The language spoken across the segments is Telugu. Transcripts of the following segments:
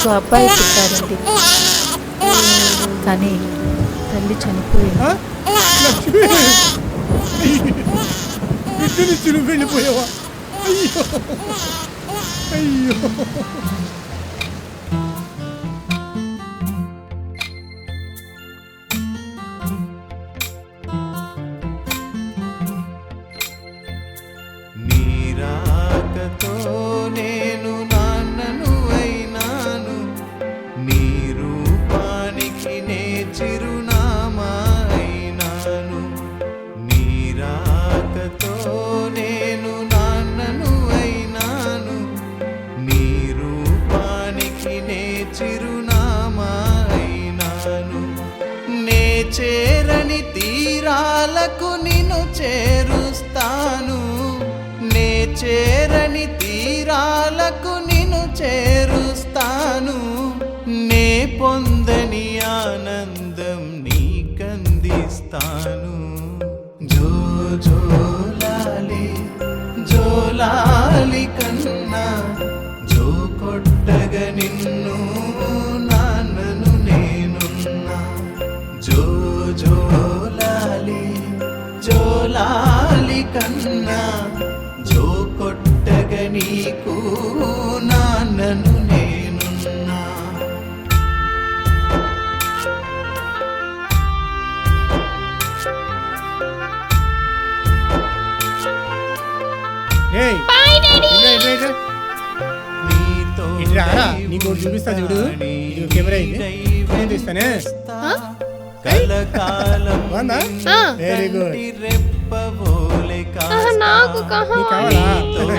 నాకు అబ్బాయి పుట్టారండి, కానీ తల్లి చనిపోయింది. లక్ష్మి, బిడ్డ నుంచి నువ్వు వెళ్ళిపోయావా? అయ్యో అయ్యో. నీరాకతో నేను నాన్నను అయినాను, నీ రూపానికి నే చిరునామా అయినాను. నీరాకతో నేను నాన్నను అయినాను, నీ రూపానికి నే చిరునామా అయినాను. నే చేరని తీరాలకు నిన్ను చేరుస్తాను, నే చేరని తీరాలకు నిన్ను చేరుస్తాను. నే పొందని ఆనందం నీకందిస్తాను. జో జోలాలి జోలాలి కన్నా, జో కొట్టగా నిన్ను నాన్నను నేనున్నా. జో జోలాలి జోలాలి కన్నా, జో కొట్టగా నీకు నాన్నను నేనున్నా. ఏయ్, నీతో ఇట్లా నీకు ఒకటి చూపిస్తా చూడు. ఇది కెమెరా, ఇది నేను తీస్తానే. కలకాలం బాగుందా? Very good. రెప్పవోలే నాకు నీకు కావాలా?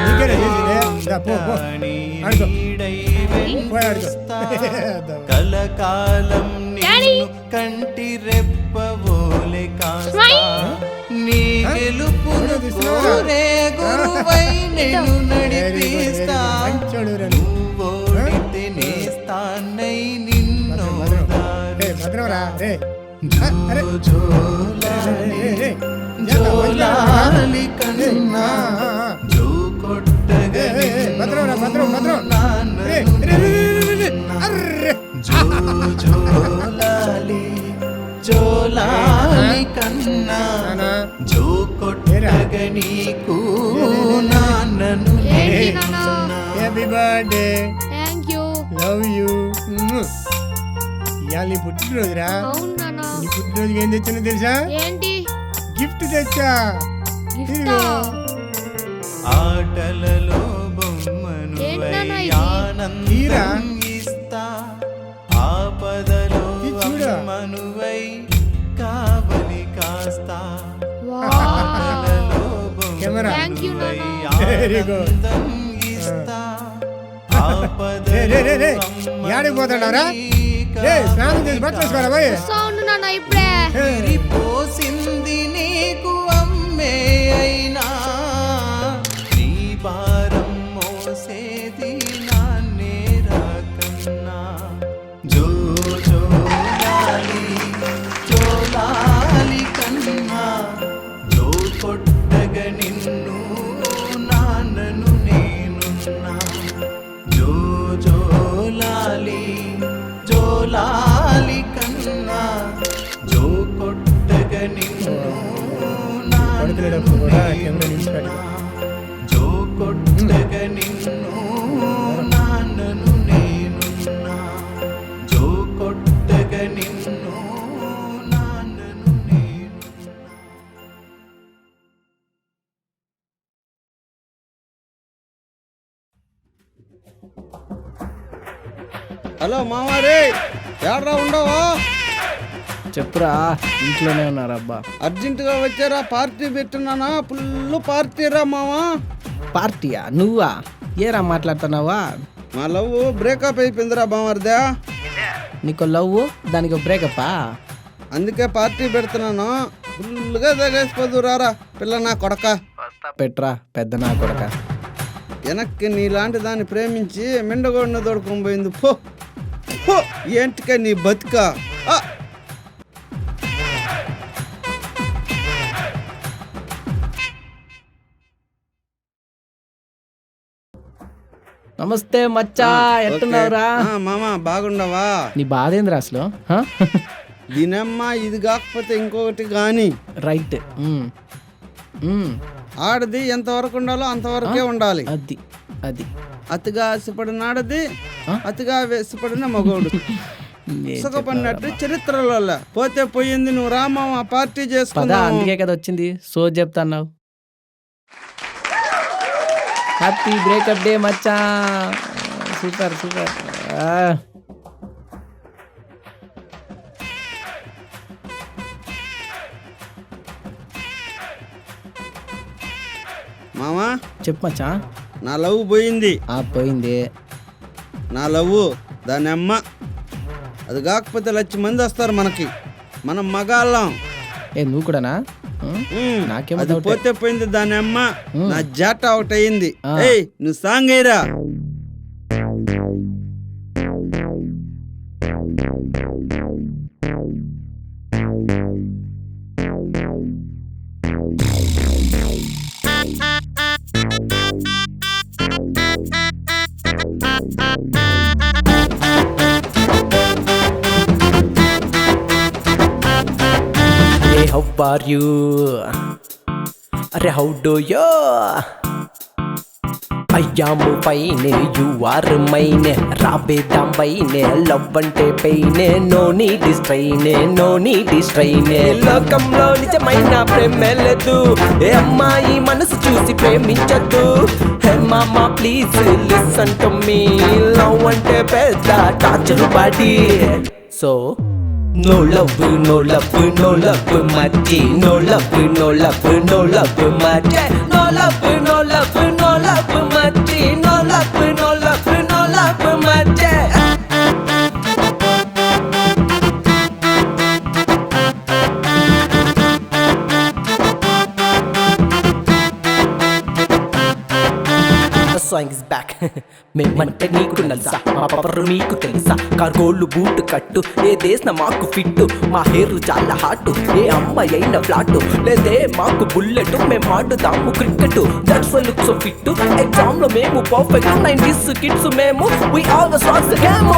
నీకేనా చేసిందే? దా, పో, పో. ఆడుకో. పోయి ఆడుకో. కలకాలం నిన్ను కంటి రెప్పవోలే కాస్తా. నీ గెలుపును కోరే గురువై నేను నడిపిస్తా. నువ్వోడితే నేస్తానై నిన్ను భద్రవరా రే. జోలాలి కన్నా, జో కొట్టగా భద్రవరా భద్రం భద్రం. జోలాలి జోలాలి కన్నా, జో కొట్టగా నీకు నాన్నను నేనున్నా. Happy birthday, thank you. Love you. ఇవాళ నీ పుట్టినరోజురా. అవును నాన్న. నీ పుట్టినరోజుకి ఏం తెచ్చానో తెలుసా? ఏంటి గిఫ్ట్ తెచ్చా. గిఫ్టా? ఆటలలో బొమ్మను ఏంటన్నా ఇది? తీరా? ఆనందం ఇస్తా. ఆపదలో ఇది చూడు. అమ్మనువై కావలి కాస్తా. వావ్. ఆటలలో కెమెరా. థ్యాంక్ యూ బొమ్మనువై నాన్న. Very good. ఆనందం ఇస్తా. రే, రే, రే, రే. యాడికి పోతున్నావురా? రే, స్నానం చేసి బట్టలు వేసుకోరా పోయి. సౌండ్ నాన్న ఇప్పుడే. పోసింది నీకు అమ్మే అయినా, నీ భారం మోసేది నాన్నే రాకన్నా. జో జోలాలి జోలాలి కన్నా, జో కొట్టగా నిన్ను నాన్నను నేనున్నా. జో జోలాలి జోలాలి కన్నా, జో కొట్టగా నిన్ను పడుకునేటప్పుడు కూడా కెమెరా నిలిచి పెట్టు. జో కొట్టగా నిన్ను నాన్నను నేనున్నా. జో కొట్టగా నిన్ను నాన్నను నేనున్నా. హలో మామారే, ఏడ్రా ఉండవా? చెప్పురా, ఇంట్లోనే ఉన్నారబ్బా. అర్జెంటుగా వచ్చారా? పార్టీ పెట్టున్నానా? ఫుల్ పార్టీరా మావా. పార్టీయా? నువ్వా? ఏరా మాట్లాడుతున్నావా? మా లవ్ బ్రేకప్ అయిపోయిందిరా బామర్దా. నీకు లవ్, దానికి బ్రేకప్పా? అందుకే పార్టీ పెడుతున్నాను. ఫుల్గా తగేసిపోదు రారా పిల్ల నా కొడక. పెట్రా పెద్ద నా కొడక. వెనక్కి నీలాంటి దాన్ని ప్రేమించి మెండగొండ దొడుకొని పోయింది. పో పో, ఏంటికే నీ బతుక. నమస్తే మచ్చా, ఎట్టున్నావురా? మామ బాగుండవా? నీ బాధ ఏంది అసలు? దీనమ్మా ఇది కాకపోతే ఇంకొకటి కానీ రైట్. ఆడది ఎంతవరకు ఉండాలో అంతవరకే ఉండాలి. అది అది అతిగా ఆశపడిన ఆడది, అతిగా వేసిపడిన మగోడు. సుఖపడినట్టు చరిత్రలో పోతే పోయింది. నువ్వు రామామ పార్టీ పదా, చేసుకున్నా. అందుకే కదా వచ్చింది. సో చెప్తాన్నావు. హ్యాపీ బ్రేకప్ డే మచ్చా. Super super. మామా చెప్పు మచ్చా. నా లవ్ పోయింది. పోయింది. నా లవ్ దాని అమ్మ. అది కాకపోతే 1,00,000 మంది వస్తారు మనకి. మనం మగాళ్ళం. నువ్వు కూడానా? నాకేమో అది డౌటే. పోతే పోయింది దాని అమ్మ. నా జాట ఒకటి అయింది. ఏయ్ నువ్వు song అయ్యరా. How are you? How do you? I am fine, you are mine. Rabedam fine, love ante pain. No need strain, no need strain. లోకంలో నిజమైన ప్రేమ లేదు. ఏ అమ్మాయి మనసు చూసి ప్రేమించద్దు. హే మామా please listen to me. Love అంటే పెద్ద torture body. So no love, no love, no love, mati. No love, no love, no love, mati. No love, no love, no love, mati. No love, no love, no love, mati. Song is back. మేమంటే నీకు నల్సా, మా పవర్ మీకు తెలుసా? కార్గోలు బూట్ కట్టు, ఏ దేశ మాకు ఫిట్టు. మా హెయిర్ చాలా హాట్, ఏ అమ్మాయి అయిన ఫ్లాట్. లేదే మాకు బుల్లెట్, మేము ఆడుదాము cricket. That's why look so fit. Exam లో మేము పర్ఫెక్ట్. 90s కిడ్స్ మేము. We always lost the game.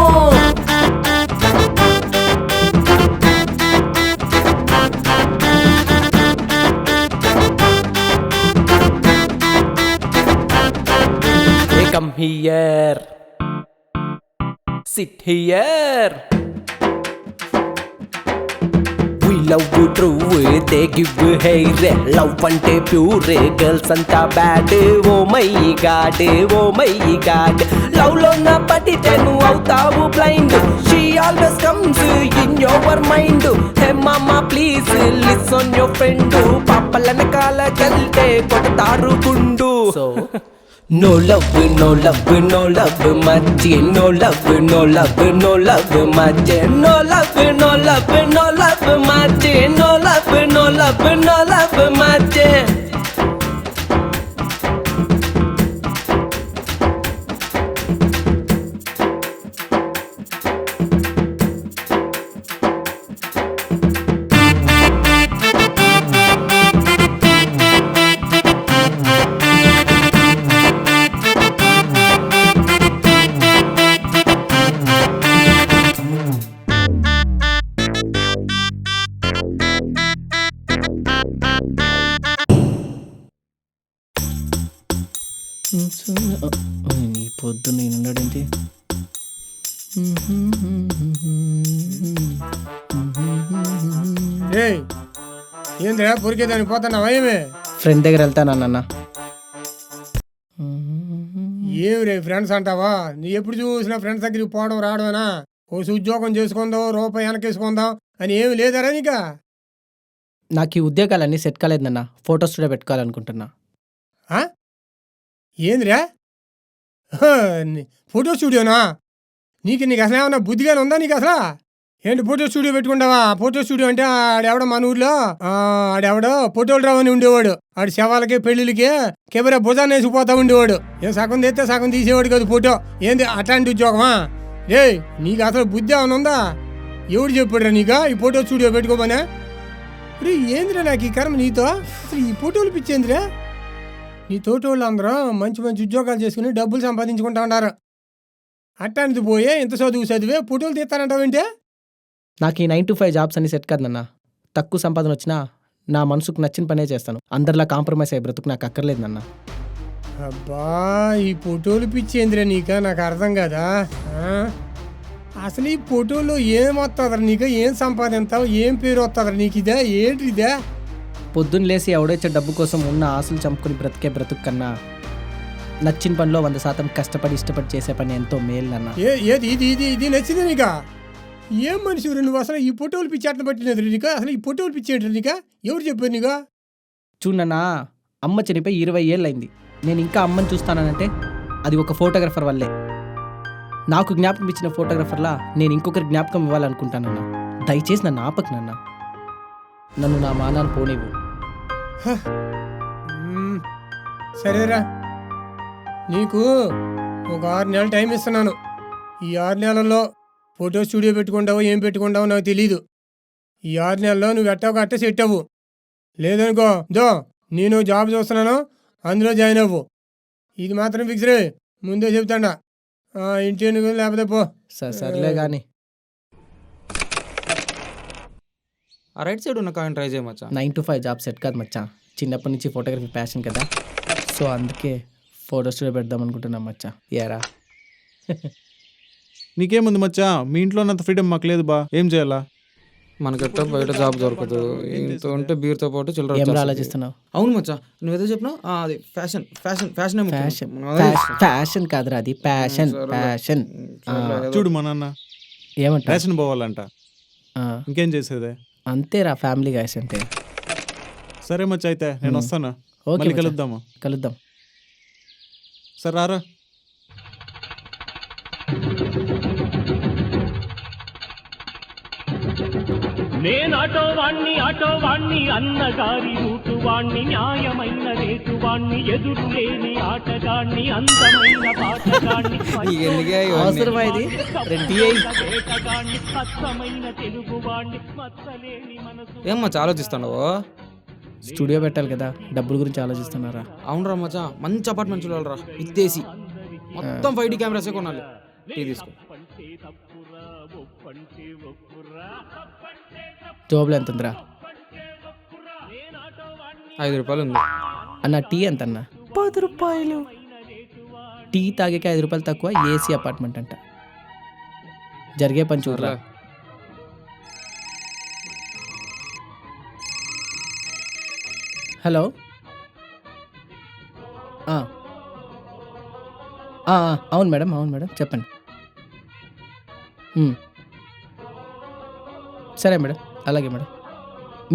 Come here, sit here. We love you true, they give hair. Love ante pure, girls anta bad. Oh my god, oh my god. Love lo na padite nu avtavu blind. She always comes in your mind. Hey mama please listen your friend. Papalana kala kalte kodtaru gundu. So no love, no love, no love, machi. No love, no love, no love, machi. No love, no love, no love, machi. No love, no love, no love, machi. నీ పొద్దు నేను ఉన్నాడేంటి? ఏయ్ ఏంద్రా పొరికేదానికి పోతున్నావా? ఏమే ఫ్రెండ్ దగ్గర వెళ్తానన్న. ఏమి రే ఫ్రెండ్స్ అంటావా? నీ ఎప్పుడు చూసినా ఫ్రెండ్స్ దగ్గరికి పోవడం రావడమేనా? ఓ ఉద్యోగం చేసుకుందాం, రూపాయి వెనకేసుకుందాం అని ఏమి లేదరా నీకా? నాకు ఈ ఉద్యోగాలన్నీ సెట్ కాలేదన్న. ఫోటో స్టూడియో పెట్టుకోవాలనుకుంటున్నా. ఏందిరా ఫోటో స్టూడియోనా? నీకు అసలు ఏమన్నా బుద్ధిగానే ఉందా నీకు అసలు? ఏంటి ఫోటో స్టూడియో పెట్టుకుంటావా? ఫోటో స్టూడియో అంటే ఆడెవడో మన ఊర్లో ఆడెవడో ఫోటోలు రావని ఉండేవాడు. ఆడు శవాలకి పెళ్లిళ్ళకి కెమెరా భుజాన్ని వేసిపోతా ఉండేవాడు. ఏం సగం తెస్తే సగం తీసేవాడు కదా ఫోటో. ఏంది అట్లాంటి ఉద్యోగమా? రే నీకు అసలు బుద్ధి ఏమైనా ఉందా? ఎవడు చెప్పాడురా నీకా ఈ ఫోటో స్టూడియో పెట్టుకోమనే? రే ఏందిరా నాకు ఈ కర్మ నీతో? అసలు ఈ ఫోటోలు పిచ్చేందిరా? నీ తోటి వాళ్ళు అందరూ మంచి మంచి ఉద్యోగాలు చేసుకుని డబ్బులు సంపాదించుకుంటా ఉన్నారు. అట్టానికి పోయే ఇంత చదివే ఫోటోలు తీస్తానంటావేంటే? నాకు ఈ 9 to 5 జాబ్స్ అన్ని సెట్ కాదు నాన్న. తక్కువ సంపాదన వచ్చినా నా మనసుకు నచ్చిన పనే చేస్తాను. అందరిలా కాంప్రమైజ్ అయ్యే బ్రతుకు నాకు అక్కర్లేదు నాన్న. అబ్బా, ఈ ఫోటోలు పిచ్చేంద్రా నీకా? నాకు అర్థం కదా. అసలు ఈ ఫోటోలో ఏం వస్తుందా నీకు? ఏం సంపాదిస్తావు? ఏం పేరు వస్తుందా నీకు? ఇదే ఏంటి ఇదే? పొద్దున్న లేసి ఎవడొచ్చే డబ్బు కోసం ఉన్న ఆశలు చంపుకుని బ్రతికే బ్రతుకు కన్నా నచ్చిన పనిలో 100% కష్టపడి ఇష్టపడి చేసే పని ఎంతో మేలు నాన్న. ఏది ఇది ఇది ఇది నచ్చింది నీకా? ఏం మనిషి నువ్వు? అసలు ఈ ఫోటోలు పిచ్చి అట్లా పట్టినది నీకా? అసలు ఈ ఫోటోలు పిచ్చి ఏంటి నీకా? ఎవరు చెప్పారు నీకా? చూడన్నా, అమ్మ చనిపోయి 20 ఏళ్ళు అయింది. నేను ఇంకా అమ్మని చూస్తానంటే అది ఒక ఫోటోగ్రఫర్ వల్లే. నాకు జ్ఞాపకం ఇచ్చిన ఫోటోగ్రఫర్లా నేను ఇంకొకరి జ్ఞాపకం ఇవ్వాలనుకుంటానన్న. దయచేసి నన్ను ఆపకు నాన్న. నన్ను నా మానాన్ని పోనివ్వు. సరేరా, నీకు ఒక 6 నెలలు టైం ఇస్తున్నాను. ఈ 6 నెలల్లో ఫోటో స్టూడియో పెట్టుకుంటావో ఏం పెట్టుకుంటావో నాకు తెలీదు. ఈ 6 నెలల్లో నువ్వు ఎట్టావు అట్టే సెట్ అవ్వు. లేదనుకో నేను జాబ్ చూస్తున్నాను, అందులో జాయిన్ అవ్వు. ఇది మాత్రం ఫిక్స్ రే, ముందే చెప్తాడా. ఇంటి లేకపోతే పో. సర్లే కానీ ఆ రైట్ సైడ్ ఉన్న కాయిన్ ట్రై చేయమచ్చా. 9 to 5 జాబ్ సెట్ కాదు మచ్చా. చిన్నప్పటి నుంచి ఫోటోగ్రఫీ ప్యాషన్ కదా, సో అందుకే ఫోటో స్టూడియో పెడదాం అనుకుంటున్నాం మచ్చా. యారా నీకేముంది మచ్చా, మీ ఇంట్లో ఉన్నంత ఫ్రీడమ్ మాకు లేదు బా. ఏం చేయాలా? మనకట్ట బయట జాబ్ దొరకదు. ఇంత ఉంటే బీర్తో పాటు చిల్లర ఏం వచ్చేస్తది. ఆలోచిస్తున్నావు? అవును మచ్చా, నువ్వేదో చెప్పినావు అది ఫ్యాషన్ ఫ్యాషన్ ఫ్యాషన్ ఫ్యాషన్ కాదురా, అది ప్యాషన్. ప్యాషన్ చూడు మా నాన్న ఏమంటా? రేషన్ పోవాలంట. ఇంకేం చేసేదే? అంతేరా, ఫ్యామిలీ గాయస్ అంటే. సరే మచ్చా, అయితే నేను వస్తాను. ఓకే మళ్ళీ మచ్చా. కలుద్దాము. కలుద్దాం. సరే రారా. నేనాటో వాణ్ణి అన్నగారి రూటు వాణ్ణి న్యాయమైన రేటు వాణ్ణి ఎదురు లేని ఆటగాణ్ణి అందమైన పాటగాణ్ణి అవసరమైంది రెడీ అయ్యి వేటగాణ్ణి స్వచ్ఛమైన తెలుగు వాణ్ణి మచ్చలేని మనసు. ఏం మచ్చా ఆలోచిస్తున్నావు? స్టూడియో పెట్టాలి కదా, డబ్బుల గురించి ఆలోచిస్తున్నారా? అవునరా మచ్చా, మంచి అపార్ట్మెంట్ చూడాలరా. ఇద్దేసి మొత్తం 5D కెమెరాసే కొనాలి. టీ తీసుకో. జాబ్లో ఎంత ఉందిరా? 5 రూపాయలు ఉంది అన్న. టీ ఎంత అన్న? 10 రూపాయలు. టీ తాగేకి 5 రూపాయలు తక్కువ. ఏసీ అపార్ట్మెంట్ అంట. జరిగే పని చూడరా. హలో, అవును మేడం చెప్పండి. సరే మేడం, అలాగే మేడం.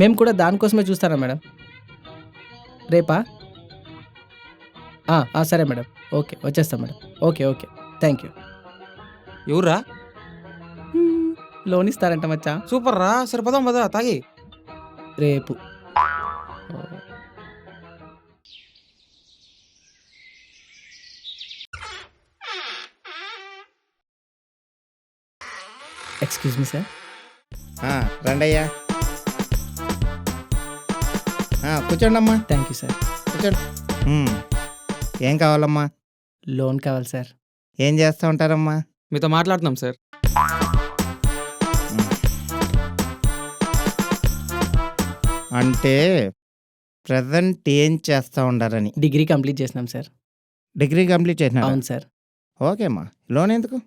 మేము కూడా దానికోసమే చూస్తారా మేడం? రేపా? సరే మేడం, ఓకే వచ్చేస్తాం మేడం. Okay thank you. ఎవరా? లోన్ ఇస్తారంట మచ్చా. సూపర్ రా. సరే పదాం పదా తాగి. రేపు ఎక్స్క్యూజ్ మీ సార్. రండయ్యా, కూర్చోండమ్మా. Thank you sir. కూర్చోండి. ఏం కావాలమ్మా? లోన్ కావాలి సార్. ఏం చేస్తూ ఉంటారమ్మా? మీతో మాట్లాడుతున్నాం సార్. అంటే ప్రజెంట్ ఏం చేస్తూ ఉండారని. డిగ్రీ కంప్లీట్ చేసినాం సార్. డిగ్రీ కంప్లీట్ చేసిన? అవును సార్. ఓకే అమ్మా, లోన్ ఎందుకు?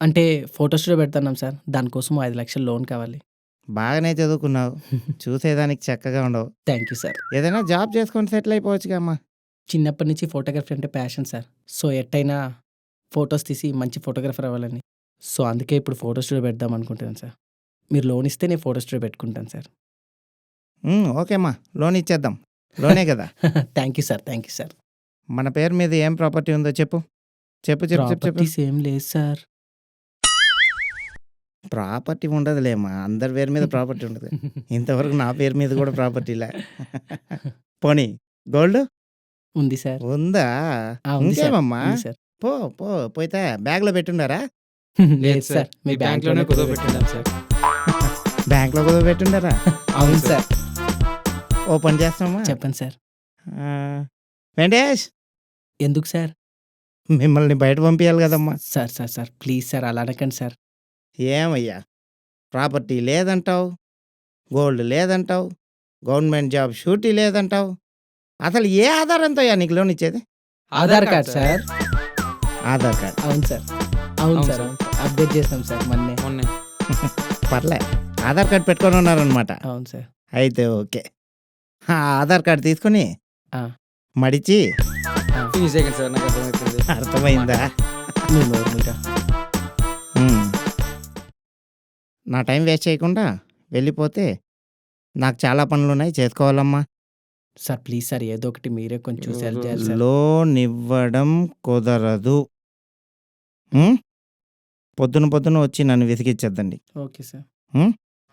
అంటే ఫోటో స్టూడియో పెడుతున్నాం సార్, దానికోసం 5 లక్షలు లోన్ కావాలి. బాగానే చదువుకున్నావు, చూసేదానికి చక్కగా ఉండవు. Thank you sir. ఏదైనా జాబ్ చేసుకొని సెటిల్ అయిపోవచ్చుగా అమ్మా. చిన్నప్పటి నుంచి ఫోటోగ్రఫీ అంటే ప్యాషన్ సార్. సో ఎట్టయినా ఫొటోస్ తీసి మంచి ఫోటోగ్రఫర్ అవ్వాలని. సో అందుకే ఇప్పుడు ఫోటో స్టూడియో పెడదాం అనుకుంటున్నాను సార్. మీరు లోన్ ఇస్తే నేను ఫోటో స్టూడియో పెట్టుకుంటాను సార్. ఓకే అమ్మా, లోన్ ఇచ్చేద్దాం. లోనే కదా. Thank you sir. మన పేరు మీద ఏం ప్రాపర్టీ ఉందో చెప్పు. ప్రాపర్టీస్ ఏం లేదు సార్. ప్రాపర్టీ ఉండదులేమ్మా, అందరి పేరు మీద ప్రాపర్టీ ఉండదు. ఇంతవరకు నా పేరు మీద కూడా ప్రాపర్టీలే. పోనీ గోల్డ్ ఉంది సార్. ఉందా? ఇంకేమమ్మా? సార్ పోయితే బ్యాగ్లో పెట్టుండారా? లేదు సార్, మీ బ్యాంక్లోనే కుదవబెట్టిండాం సార్. బ్యాంక్లో కూడా పెట్టుండారా? అవును సార్. ఓ పని చేస్తామా? చెప్పండి సార్. వెంకటేష్, ఎందుకు సార్? మిమ్మల్ని బయట పంపించాలి కదమ్మా. Sir sir sir please sir అలా అనకండి సార్. ఏమయ్యా, ప్రాపర్టీ లేదంటావు, గోల్డ్ లేదంటావు, గవర్నమెంట్ జాబ్ షూరిటీ లేదంటావు. అసలు ఏ ఆధారంతో నీకు లోన్ ఇచ్చేది? Aadhaar card sir. Aadhaar card. అవును సార్, అవును సార్, అప్డేట్ చేస్తాం సార్ మొన్నే. పర్లే, ఆధార్ కార్డ్ పెట్టుకొని ఉన్నారనమాట. అవును సార్. అయితే ఓకే. ఆ ఆధార్ కార్డ్ తీసుకొని ఆ. మడిచి సార్ నాకు అర్థమవుతుంది. అర్థమైందా? నా టైం వేస్ట్ చేయకుండా వెళ్ళిపోతే నాకు చాలా పనులు ఉన్నాయి, చేసుకోవాలమ్మా. సార్ ప్లీజ్ సార్ ఏదో ఒకటి మీరే కొంచెం చూసి హెల్ప్ చేయాలి సార్. లోన్ ఇవ్వడం కుదరదు. పొద్దున వచ్చి నన్ను విసిగిచ్చద్దండి. Okay sir.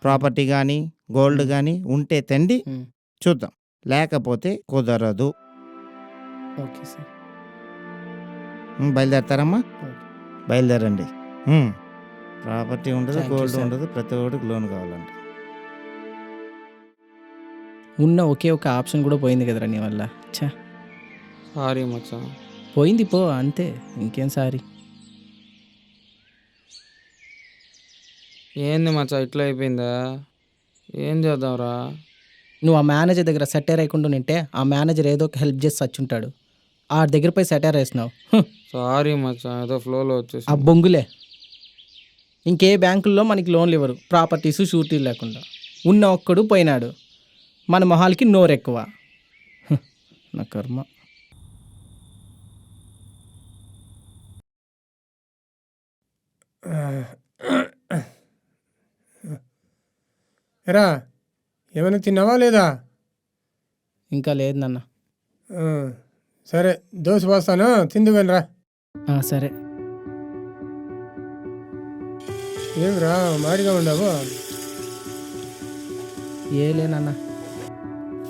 ప్రాపర్టీ కానీ గోల్డ్ కానీ ఉంటే తండి మ్. చూద్దాం, లేకపోతే కుదరదు. Okay sir. బయలుదేరతారమ్మా? ఓకే. బయలుదేరండి. ప్రాపర్టీ ఉండదు, Thank you, గోల్డ్ sir. ఉండదు, ప్రతి ఒక్కడికి లోన్ కావాలంట. ఉన్న ఒకే ఒక ఆప్షన్ కూడా పోయింది కదరా నీ వల్ల. ఛా, సారీ మచ్చా. పోయింది పో అంతే, ఇంకేం సారీ. ఏంది మచ్చా ఇట్లా అయిపోయిందా? ఏం చేద్దాంరా? నువ్వు ఆ మేనేజర్ దగ్గర సెటైర్ అయ్యకుండా నింటే ఆ మేనేజర్ ఏదో ఒక హెల్ప్ చేసి చచ్చుంటాడు. ఆ దగ్గర పోయి సెటైర్ వేసినావు. సారీ మచ్చా, ఏదో ఫ్లోలో వచ్చేసి. ఆ బొంగులే. ఇంకే బ్యాంకుల్లో మనకి లోన్లు ఇవ్వరు, ప్రాపర్టీస్ షూరిటీ లేకుండా. ఉన్న ఒక్కడు పోయినాడు, మన మొహాలకి నోరెక్కువ. నా కర్మ. ఎరా, ఏమైనా తిన్నావా లేదా? ఇంకా లేదు నాన్న. సరే, దోశ పోస్తాను, తిందుకొని రా. సరే. ఏమిరా మాడిగా ఉండవు? ఏలే నాన్న,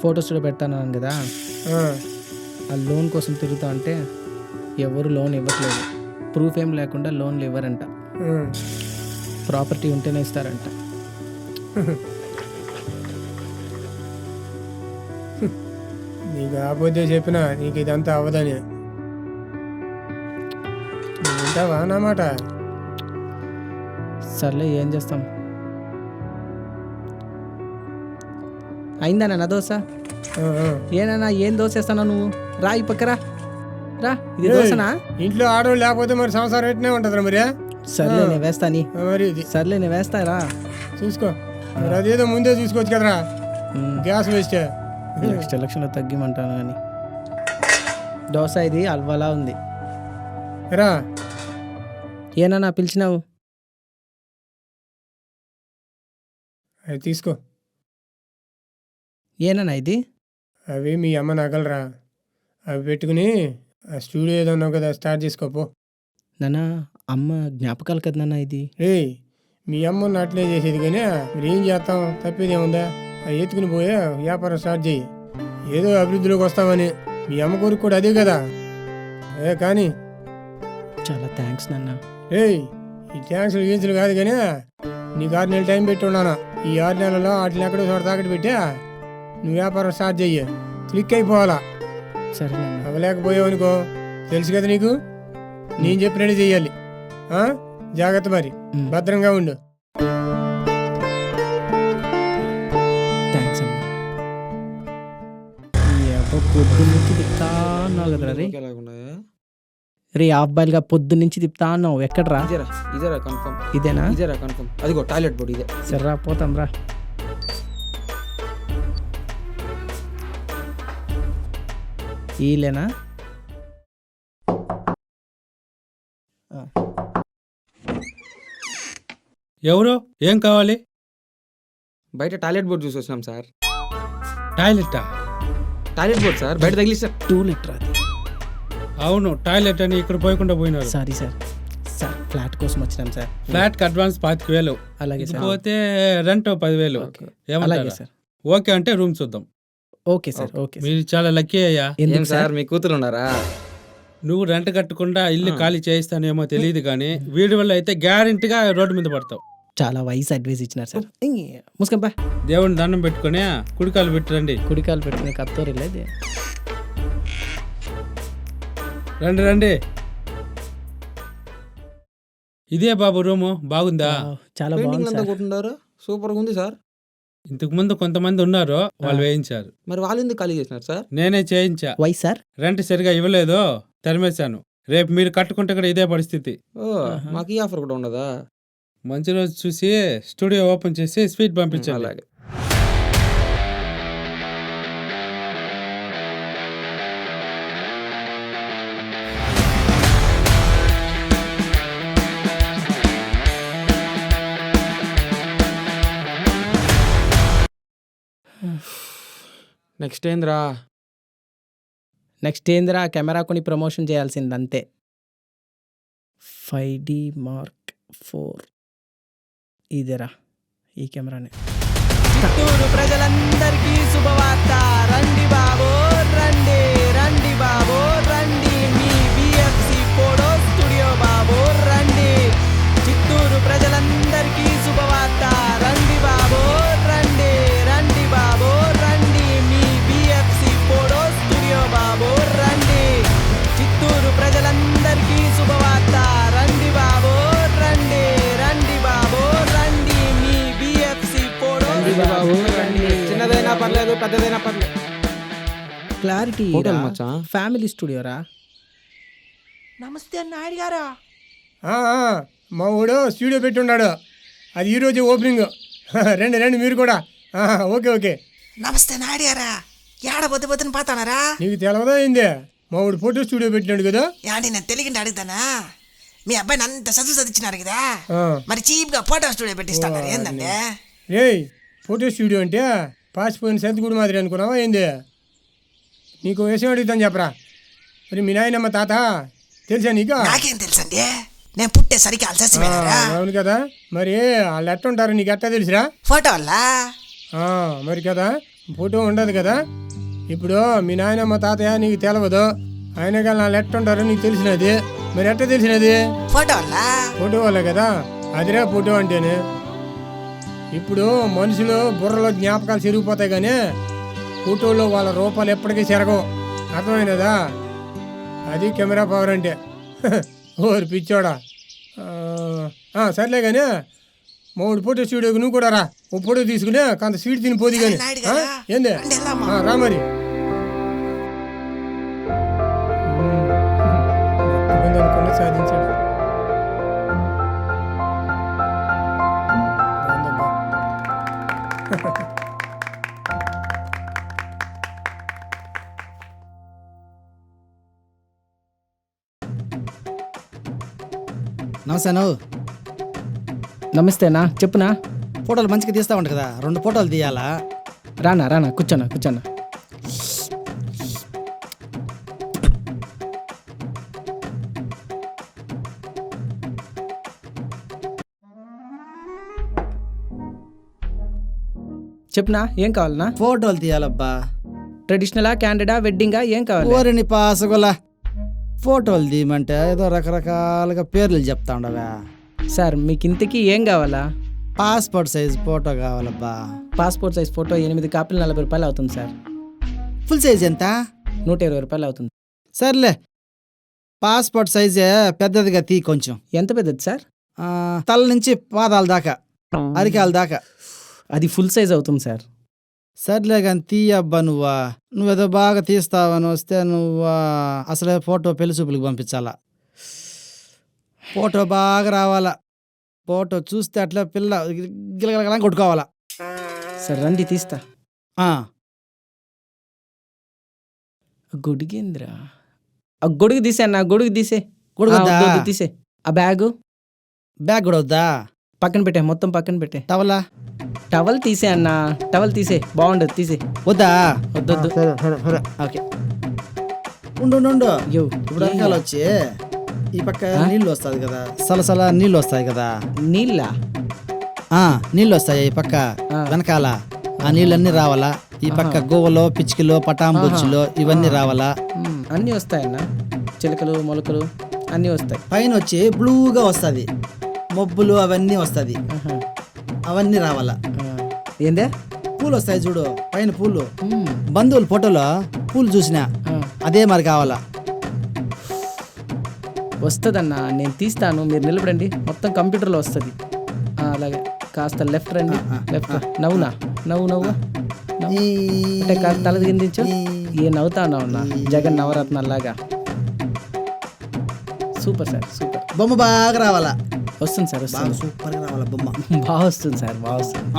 ఫోటో స్టూడియో పెడతాను కదా, ఆ లోన్ కోసం తిరుగుతా అంటే ఎవరు లోన్ ఇవ్వట్లేదు. ప్రూఫ్ ఏం లేకుండా లోన్లు ఇవ్వరంట, ప్రాపర్టీ ఉంటేనే ఇస్తారంట. నీకు ఆపోతే చెప్పినా నీకు ఇదంతా అవ్వదని. నువ్వు వింటావా నా మాట? సర్లే, ఏం చేస్తాం. అయిందా నాన్న దోశ? ఏనన్నా ఏం దోశ వేస్తానా నువ్వు? రా ఈ పక్కరా రా. ఇది దోశనా? ఇంట్లో ఆడవాళ్ళు లేకపోతే మరి సంసారం ఎట్నే ఉంటుందిరా మరి. సర్లే నేను వేస్తా నీ. మరి ఇది సర్లే నేను వేస్తారా, చూసుకో. మరి అదేదో ముందే చూసుకోవచ్చు కదరా, గ్యాస్ వేస్ట్. నెక్స్ట్ ఎలక్షన్లో తగ్గిమంటాను కానీ. దోశ ఇది అల్వాలా ఉంది. రా. ఏనన్నా పిలిచినావు? అది తీసుకో. ఏనన్నా ఇది? అవి మీ అమ్మ నగలరా, అవి పెట్టుకుని ఆ స్టూడియో ఏదో ఉన్నావు కదా, స్టార్ట్ చేసుకోపో. నాన్న, అమ్మ జ్ఞాపకాలు కదా నాన్న ఇది. ఏయ్, మీ అమ్మ అట్లే చేసేది కానీ మీరు ఏం చేస్తాం, తప్పేది ఏముందా? అవి ఎత్తుకుని పోయా వ్యాపారం స్టార్ట్ చేయి, ఏదో అభివృద్ధిలోకి వస్తామని. మీ అమ్మ కోరిక కూడా అదే కదా. కానీ చాలా థ్యాంక్స్ నాన్న. ఏయ్, ఈ ట్యాంక్స్లు గీన్సులు కాదు కానీ నీకు 6 నెలలు టైం పెట్టి ఉన్నాను. ఈ 6 నెలల్లో వాటిని ఎక్కడో చోట తాకట్టు పెట్టా నువ్వు వ్యాపారం స్టార్ట్ చెయ్యి, క్లిక్ అయిపోవాలా. సరే నాన్న. అవ్వలేకపోయావు అనుకో, తెలుసు కదా నీకు, నేను చెప్పినట్టు చెయ్యాలి. జాగ్రత్త మరి, భద్రంగా ఉండు. థ్యాంక్స్ అమ్మా. పొద్దు నుంచి తిప్పుతా అన్నావు కదరా రే. రే అబ్బాయిలుగా పొద్దు నుంచి తిప్పుతా అన్నావు, ఎక్కడరా? ఇదేరా కన్ఫర్మ్. ఇదేనా? ఇదేరా కన్ఫర్మ్. అదిగో టాయిలెట్ బోర్డు ఇదే. సరే పోతాం రా. ఈలేనా? ఎవరు? ఏం కావాలి? బయట టాయిలెట్ బోర్డు చూసి వచ్చినాం సార్. టాయిలెటా? టాయిలెట్ బోర్డు సార్, బయట తగిలి సార్. 2 లీటర్ అది. అవును, టాయిలెట్ అని ఇక్కడ పోయకుండా పోయినారు. Sorry sir. సార్ ఫ్లాట్ కోసం వచ్చినాం సార్. ఫ్లాట్కి అడ్వాన్స్ 25,000. అలాగే సార్. పోతే రెంట్ 10,000. అలాగే ఏమంటారు సార్. ఓకే అంటే రూమ్ చూద్దాం. Okay sir. ఓకే. మీరు చాలా లక్కీ అయ్యా. ఏం సార్ మీ కూతురు ఉన్నారా? నువ్వు రెంట్ కట్టకుండా ఇల్లు ఖాళీ చేయిస్తానేమో తెలియదు కానీ వీడి వల్ల అయితే గ్యారెంటీగా రోడ్డు మీద పడతావు. చాలా వైస్ అడ్వైస్ ఇచ్చినారు సార్. ముసుకంపా. దేవుని దండం పెట్టుకుని కుడికాలు పెట్టరండి. కుడికాలు పెట్టుకుని కత్తోరు లేదు. రండి రండి. ఇదే బాబు రూము, బాగుందా? చాలా పెయింటింగ్ బాగుంది అంతా సార్. కొట్టుండారు, సూపర్ గా ఉంది సార్. ఇంతకు ముందు కొంతమంది ఉన్నారు, వాళ్ళు వేయించారు. మరి వాళ్ళు ఎందుకు ఖాళీ చేసినారు సార్? నేనే చేయించా. Why sir? రెంట్ సరిగా ఇవ్వలేదు, తరిమేశాను. రేపు మీరు కట్టుకుంటే కూడా ఇదే పరిస్థితి. ఓ, మాకు ఈ ఆఫర్ కూడా ఉండదా? మంచి రోజు చూసి స్టూడియో ఓపెన్ చేసి స్వీట్ పంపించాలి. అలాగే. నెక్స్ట్ ఏంద్రా? నెక్స్ట్ ఏందిరా, కెమెరా కొని ప్రమోషన్ చేయాల్సింది అంతే. 5D Mark 4 ఇదేరా, ఈ కెమెరానే. చిత్తూరు ప్రజలందరికీ శుభవార్త. రండి బాబో రండి, రండి బాబో రండి, మీ బిఎఫ్సి ఫోటో స్టూడియో బాబో రండి. చిత్తూరు ప్రజలందరికీ శుభవార్త. రండి బాబో రండి, రండి బాబో రండి, మీ బిఎఫ్సి ఫోటో స్టూడియో బాబో రండి. చిత్తూరు ప్రజలందరికీ శుభవార్త. రండి బాబో రండి, రండి బాబో రండి, మీ బిఎఫ్సి ఫోటో చిన్నదైనా పర్లేదు, పెద్దదైనా పర్లేదు. క్లారిటీ హోటల్ మచ్చా. ఫ్యామిలీ స్టూడియోరా. నమస్తే నాయుడు గారా. ఆ, మా ఊడు స్టూడియో పెట్టి ఉన్నాడు, అది ఈరోజు ఓపెనింగ్. రండి రండి మీరు కూడా. Okay okay. నమస్తే నాయుడు గారా. ఏడ పొద్దు పొద్దున పోతానారా? నీకు తెలవదా ఏంది? మా ఊడు ఫోటో స్టూడియో పెట్టినాడు కదా. యాండి నేను తెలియకుండా అడుగుతానా? మీ అబ్బాయిని అంత చదువు చదివించినారు కదా, ఆ. మరి చీప్ గా ఫోటో స్టూడియో పెట్టిస్తాను ఏందండి? రేయ్, ఫోటో స్టూడియో అంటే పాసిపోయిన సర్దుగుడి మాదిరి అనుకున్నావా ఏంది? నీకు విషయం అడుగుతాను చెప్పరా. మరి మీ నాయనమ్మ తాత తెలుసా నీకు? నాకేం తెలుసండి, నేను పుట్టే సరికి అలససిపోయినారా? అవును కదా, మరి వాళ్ళు ఎట్టుంటారు నీకు ఎట్టా తెలుసురా? ఫోటో వల్ల మరి కదా, ఫోటో ఉండదు కదా. ఇప్పుడు మీ నాయనమ్మ తాతయ్య నీకు తెలవదు, ఆయన కానీ వాళ్ళు ఎట్టుంటారో నీకు తెలిసినది. మరి ఎట్ట తెలిసినది? ఫోటో వల్ల. ఫోటో వల్ల కదా, అదిరే ఫోటో అంటేనే. ఇప్పుడు మనుషులు బుర్రలో జ్ఞాపకాలు చెరిగిపోతాయి కానీ ఫోటోలో వాళ్ళ రూపాలు ఎప్పటికీ చెరగవు. అర్థమైనదా? అది కెమెరా పవర్ అంటే. ఓరి పిచ్చోడా. సర్లే కానీ మూడు ఫోటో స్టూడియోకి నువ్వు కూడా రా. ఓ ఫోటో తీసుకునే కొంత స్వీట్ తిని పోది కానీ. ఏంది? రా మరి. అనుకున్నా సాధించాడు. నమస్తే నువ్వు. నమస్తేనా, చెప్పునా. ఫోటోలు మంచిగా తీస్తా ఉంటా కదా, 2 ఫోటోలు తీయాలా? రానా రానా, కూర్చోనా కూర్చోనా. చెప్పునా, ఏం కావాలనా? ఫోటోలు తీయాలబ్బా. ట్రెడిషనలా, క్యాండిడా, వెడ్డింగా, ఏం కావాలి? ఓరిని పాసగొలా. ఫోటోలు తీయమంటే ఏదో రకరకాలుగా పేర్లు చెప్తా ఉండవా. సార్ మీకు ఇంతకీ ఏం కావాలా? పాస్పోర్ట్ సైజ్ ఫోటో కావాలబ్బా. పాస్పోర్ట్ సైజ్ ఫోటో 8 కాపీలు 40 రూపాయలు అవుతుంది సార్. ఫుల్ సైజ్ ఎంత? 120 రూపాయలు అవుతుంది. సర్లే, పాస్పోర్ట్ సైజే పెద్దదిగా తీ కొంచెం. ఎంత పెద్దది సార్? తల నుంచి పాదాల దాకా, అరికాల దాకా. అది ఫుల్ సైజ్ అవుతుంది సార్. సర్లే కానీ తీయబ్బా. నువ్వేదో బాగా తీస్తావని వస్తే అసలే ఫోటో పెళ్లి చూపులకు పంపించాలా. ఫోటో బాగా రావాలా. ఫోటో చూస్తే అట్లా పిల్ల గిలగలగలా కొట్టుకోవాలా. సార్ రండి తీస్తా. గొడుగేంద్రా, ఆ గొడుగు తీసే అన్న, గొడుగు తీసే. గొడుగు తీసే. ఆ బ్యాగ్ కూడా వద్దా? పక్కన పెట్టే, మొత్తం పక్కన పెట్టే. టవలా? టవల్ తీసే అన్న, టవల్ తీసే, బాగుండదు, తీసే. వద్దా? వద్దొద్దు. ఓకే, ఉండు. ఇప్పుడు వెనకాల వచ్చి ఈ పక్క నీళ్ళు వస్తుంది కదా, సలసల నీళ్ళు వస్తాయి కదా. నీళ్ళ? నీళ్ళు వస్తాయి ఈ పక్క వెనకాల. ఆ నీళ్ళన్నీ రావాలా. ఈ పక్క గోవలో, పిచ్చికలో, పటాంబొచ్చులో ఇవన్నీ రావాలా. అన్నీ వస్తాయన్న, చిలకలు మొలకలు అన్నీ వస్తాయి. పైన వచ్చి బ్లూగా వస్తుంది, మబ్బులు అవన్నీ వస్తుంది, అవన్నీ రావాలా. ఏందే? పూలు వస్తాయి చూడు, పైన పూలు. బంధువుల ఫోటోలో పూలు చూసినా అదే మరి కావాలా. వస్తుందన్నా, నేను తీస్తాను, మీరు నిలబడండి, మొత్తం కంప్యూటర్లో వస్తుంది. అలాగే కాస్త లెఫ్ట్ రండి, లెఫ్ట్. నవ్వునా, నవ్వు నవ్వు నవ్వు. అంటే కాస్త తల దించు. ఏ నవ్వుతా ఉన్నావున్నా, జగన్ నవరత్నాల్లాగా. Super sir, super. బొమ్మ బాగా రావాలా? వస్తుంది సార్, బాగా వస్తుంది. సూపర్గా రావాలా బొమ్మ? బాగా వస్తుంది సార్, బాగా వస్తుంది.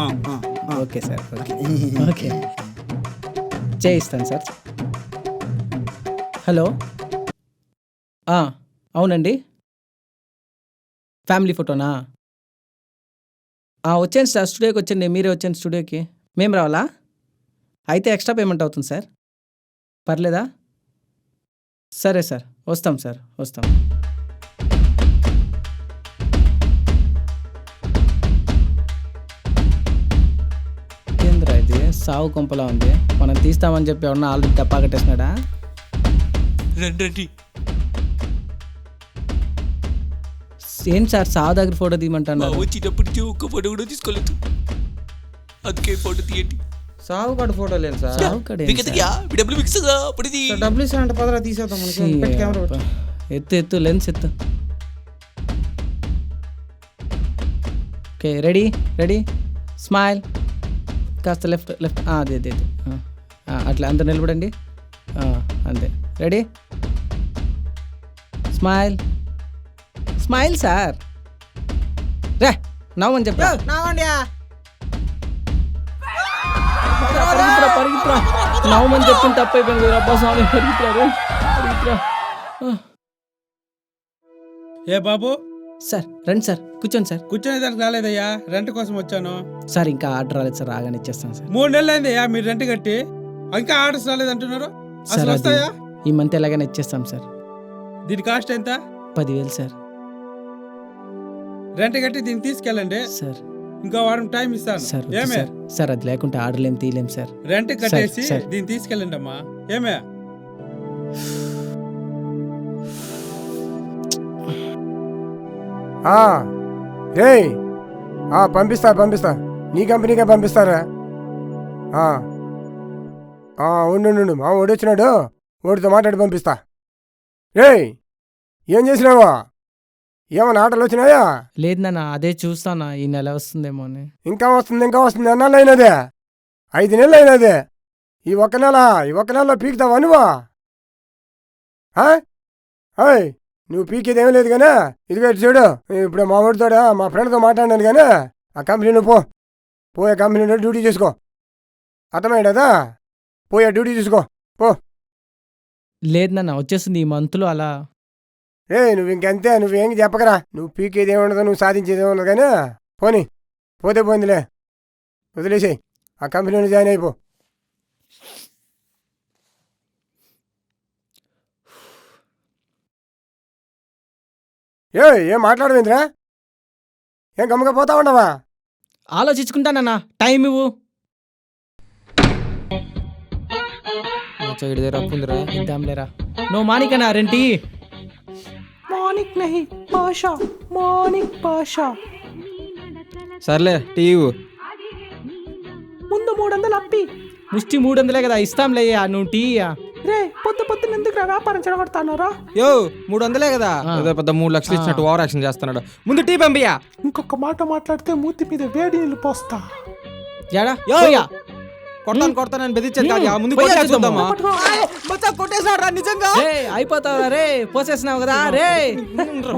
ఓకే సార్, ఓకే ఓకే, చేయిస్తాను సార్. హలో, అవునండి, ఫ్యామిలీ ఫోటోనా? వచ్చాను సార్, స్టూడియోకి వచ్చండి. మీరే వచ్చాను స్టూడియోకి. మేము రావాలా? అయితే ఎక్స్ట్రా పేమెంట్ అవుతుంది సార్. పర్లేదా? సరే సార్, వస్తాం సార్, వస్తాం. ఏంద్రా ఇది సావు కొంపలా ఉంది. మనం తీస్తామని చెప్పి ఎవరన్నా ఆల్రెడీ డబ్బా కట్టేసినాడా? రండి. ఏంటి సార్ సావు దగ్గర ఫోటో తీయమంటున్నారు? వచ్చేటప్పటికి ఒక్క ఫోటో కూడా తీసుకోలేదు, అందుకే ఫోటో తీయండి. సాగు కాడు ఫోటో లేదు సార్. సావు కాడ ఏంటి సార్? డబ్బులు మిక్స్ డబ్బులు ఇస్తానంటే పదరా తీసేద్దాం మనకి. పెట్టి కెమెరా పెట్టు. ఎత్తు లెన్స్ ఎత్తు. Okay, ready ready, smile. కాస్త లెఫ్ట్ లెఫ్ట్, అదే అదే అదే, అట్లా అందరు నిలబడండి. అంతే, రెడీ, స్మైల్ స్మైల్ సార్. రే నవ్వని చెప్పా. పరిగెత్తురా, నవ్వమని చెప్పిన తప్పైపోయింది. అబ్బా స్వామి, పరిగెత్తురా. ఏ బాబు, సార్ రండి సార్, కూర్చోండి సార్. కూర్చొనేదానికి రాలేదయ్యా, రెంట్ కోసం వచ్చాను. సార్ ఇంకా ఆర్డర్ రాలేదు సార్, రాగానే ఇచ్చేస్తాను సార్. 3 నెలలు అయిందయ్యా మీరు రెంట్ కట్టి, ఇంకా ఆర్డర్స్ రాలేదంటున్నారు. సార్ అసలు అది వస్తాయా? ఈ మంత్ ఎలాగైనా ఇచ్చేస్తాం సార్. దీని కాస్ట్ ఎంత? 10,000 సార్. రెంట్ కట్టి దీన్ని తీసుకెళ్ళండి సార్ ఇంకో వారం టైం ఇస్తాను. సార్ వద్దు ఏమే సార్. సార్ అది లేకుంటే ఆర్డర్లు ఏం తీయలేం సార్. రెంట్ కట్టేసి సార్. దీన్ని తీసుకెళ్ళండి అమ్మా. ఏమే రేయ్, పంపిస్తా. నీ కంపెనీకే పంపిస్తారా? ఉండు, మా ఓడి వచ్చినాడు, ఓడితో మాట్లాడి పంపిస్తా. రేయ్, ఏం చేసినావా? ఏమన్నా ఆటలు వచ్చినాయా? లేదు నాన్న, అదే చూస్తానా, ఈ నెల వస్తుందేమో అని. ఇంకా వస్తుంది అన్నాళ్ళు అయినదే, 5 నెలలు అయినదే. ఈ ఒక్క నెలలో పీకుతావా నువ్వా? నువ్వు పీకేదేమీ లేదు కానీ ఇదిగో చూడు, ఇప్పుడు మా ఊడితోడా మా ఫ్రెండ్తో మాట్లాడినాను కానీ ఆ కంపెనీలో పోయే కంపెనీలో డ్యూటీ చేసుకో. అర్థమయ్యాదా? పోయే డ్యూటీ చూసుకో పో. లేదు నాన్న, వచ్చేస్తుంది ఈ మంత్లో అలా. నువ్వు ఇంకంతే, నువ్వేం చెప్పకరా. నువ్వు పీకేదేముండదు, నువ్వు సాధించేదేముండదు కానీ పోతే పోయిందిలే, వదిలేసాయి. ఆ కంపెనీలో జాయిన్ అయిపో. ఏం మాట్లాడవేంద్రా? ఏం గమ్మగా పోతా ఉండవా? ఆలోచించుకుంటానన్నా, టైం ఇవ్వు. ఇద్దాంలేరా. నువ్వు మానికనా రెంటి? సర్లే టీవీ ముందు 300 అప్పి. ముష్టి 300 కదా, ఇస్తాంలే. నువ్వు టీ రే, పొద్దున్న ఎందుకు వ్యాపారం చెడగొడతానరా? యో 300 కదా, ఏదో పెద్ద 3 లక్షలు ఇచ్చినట్టు ఓవర్ యాక్షన్ చేస్తున్నాడు. ముందు టీ పంపియా. ఇంకొక మాట మాట్లాడితే మూతి మీద వేడి నీళ్ళు పోస్తా. కొడతానని బెదిరించాను కాదు, ముందు చూద్దామా? కొట్టేసాడు నిజంగా. అయిపోతావురా రే, పోసేసినావు కదా రే,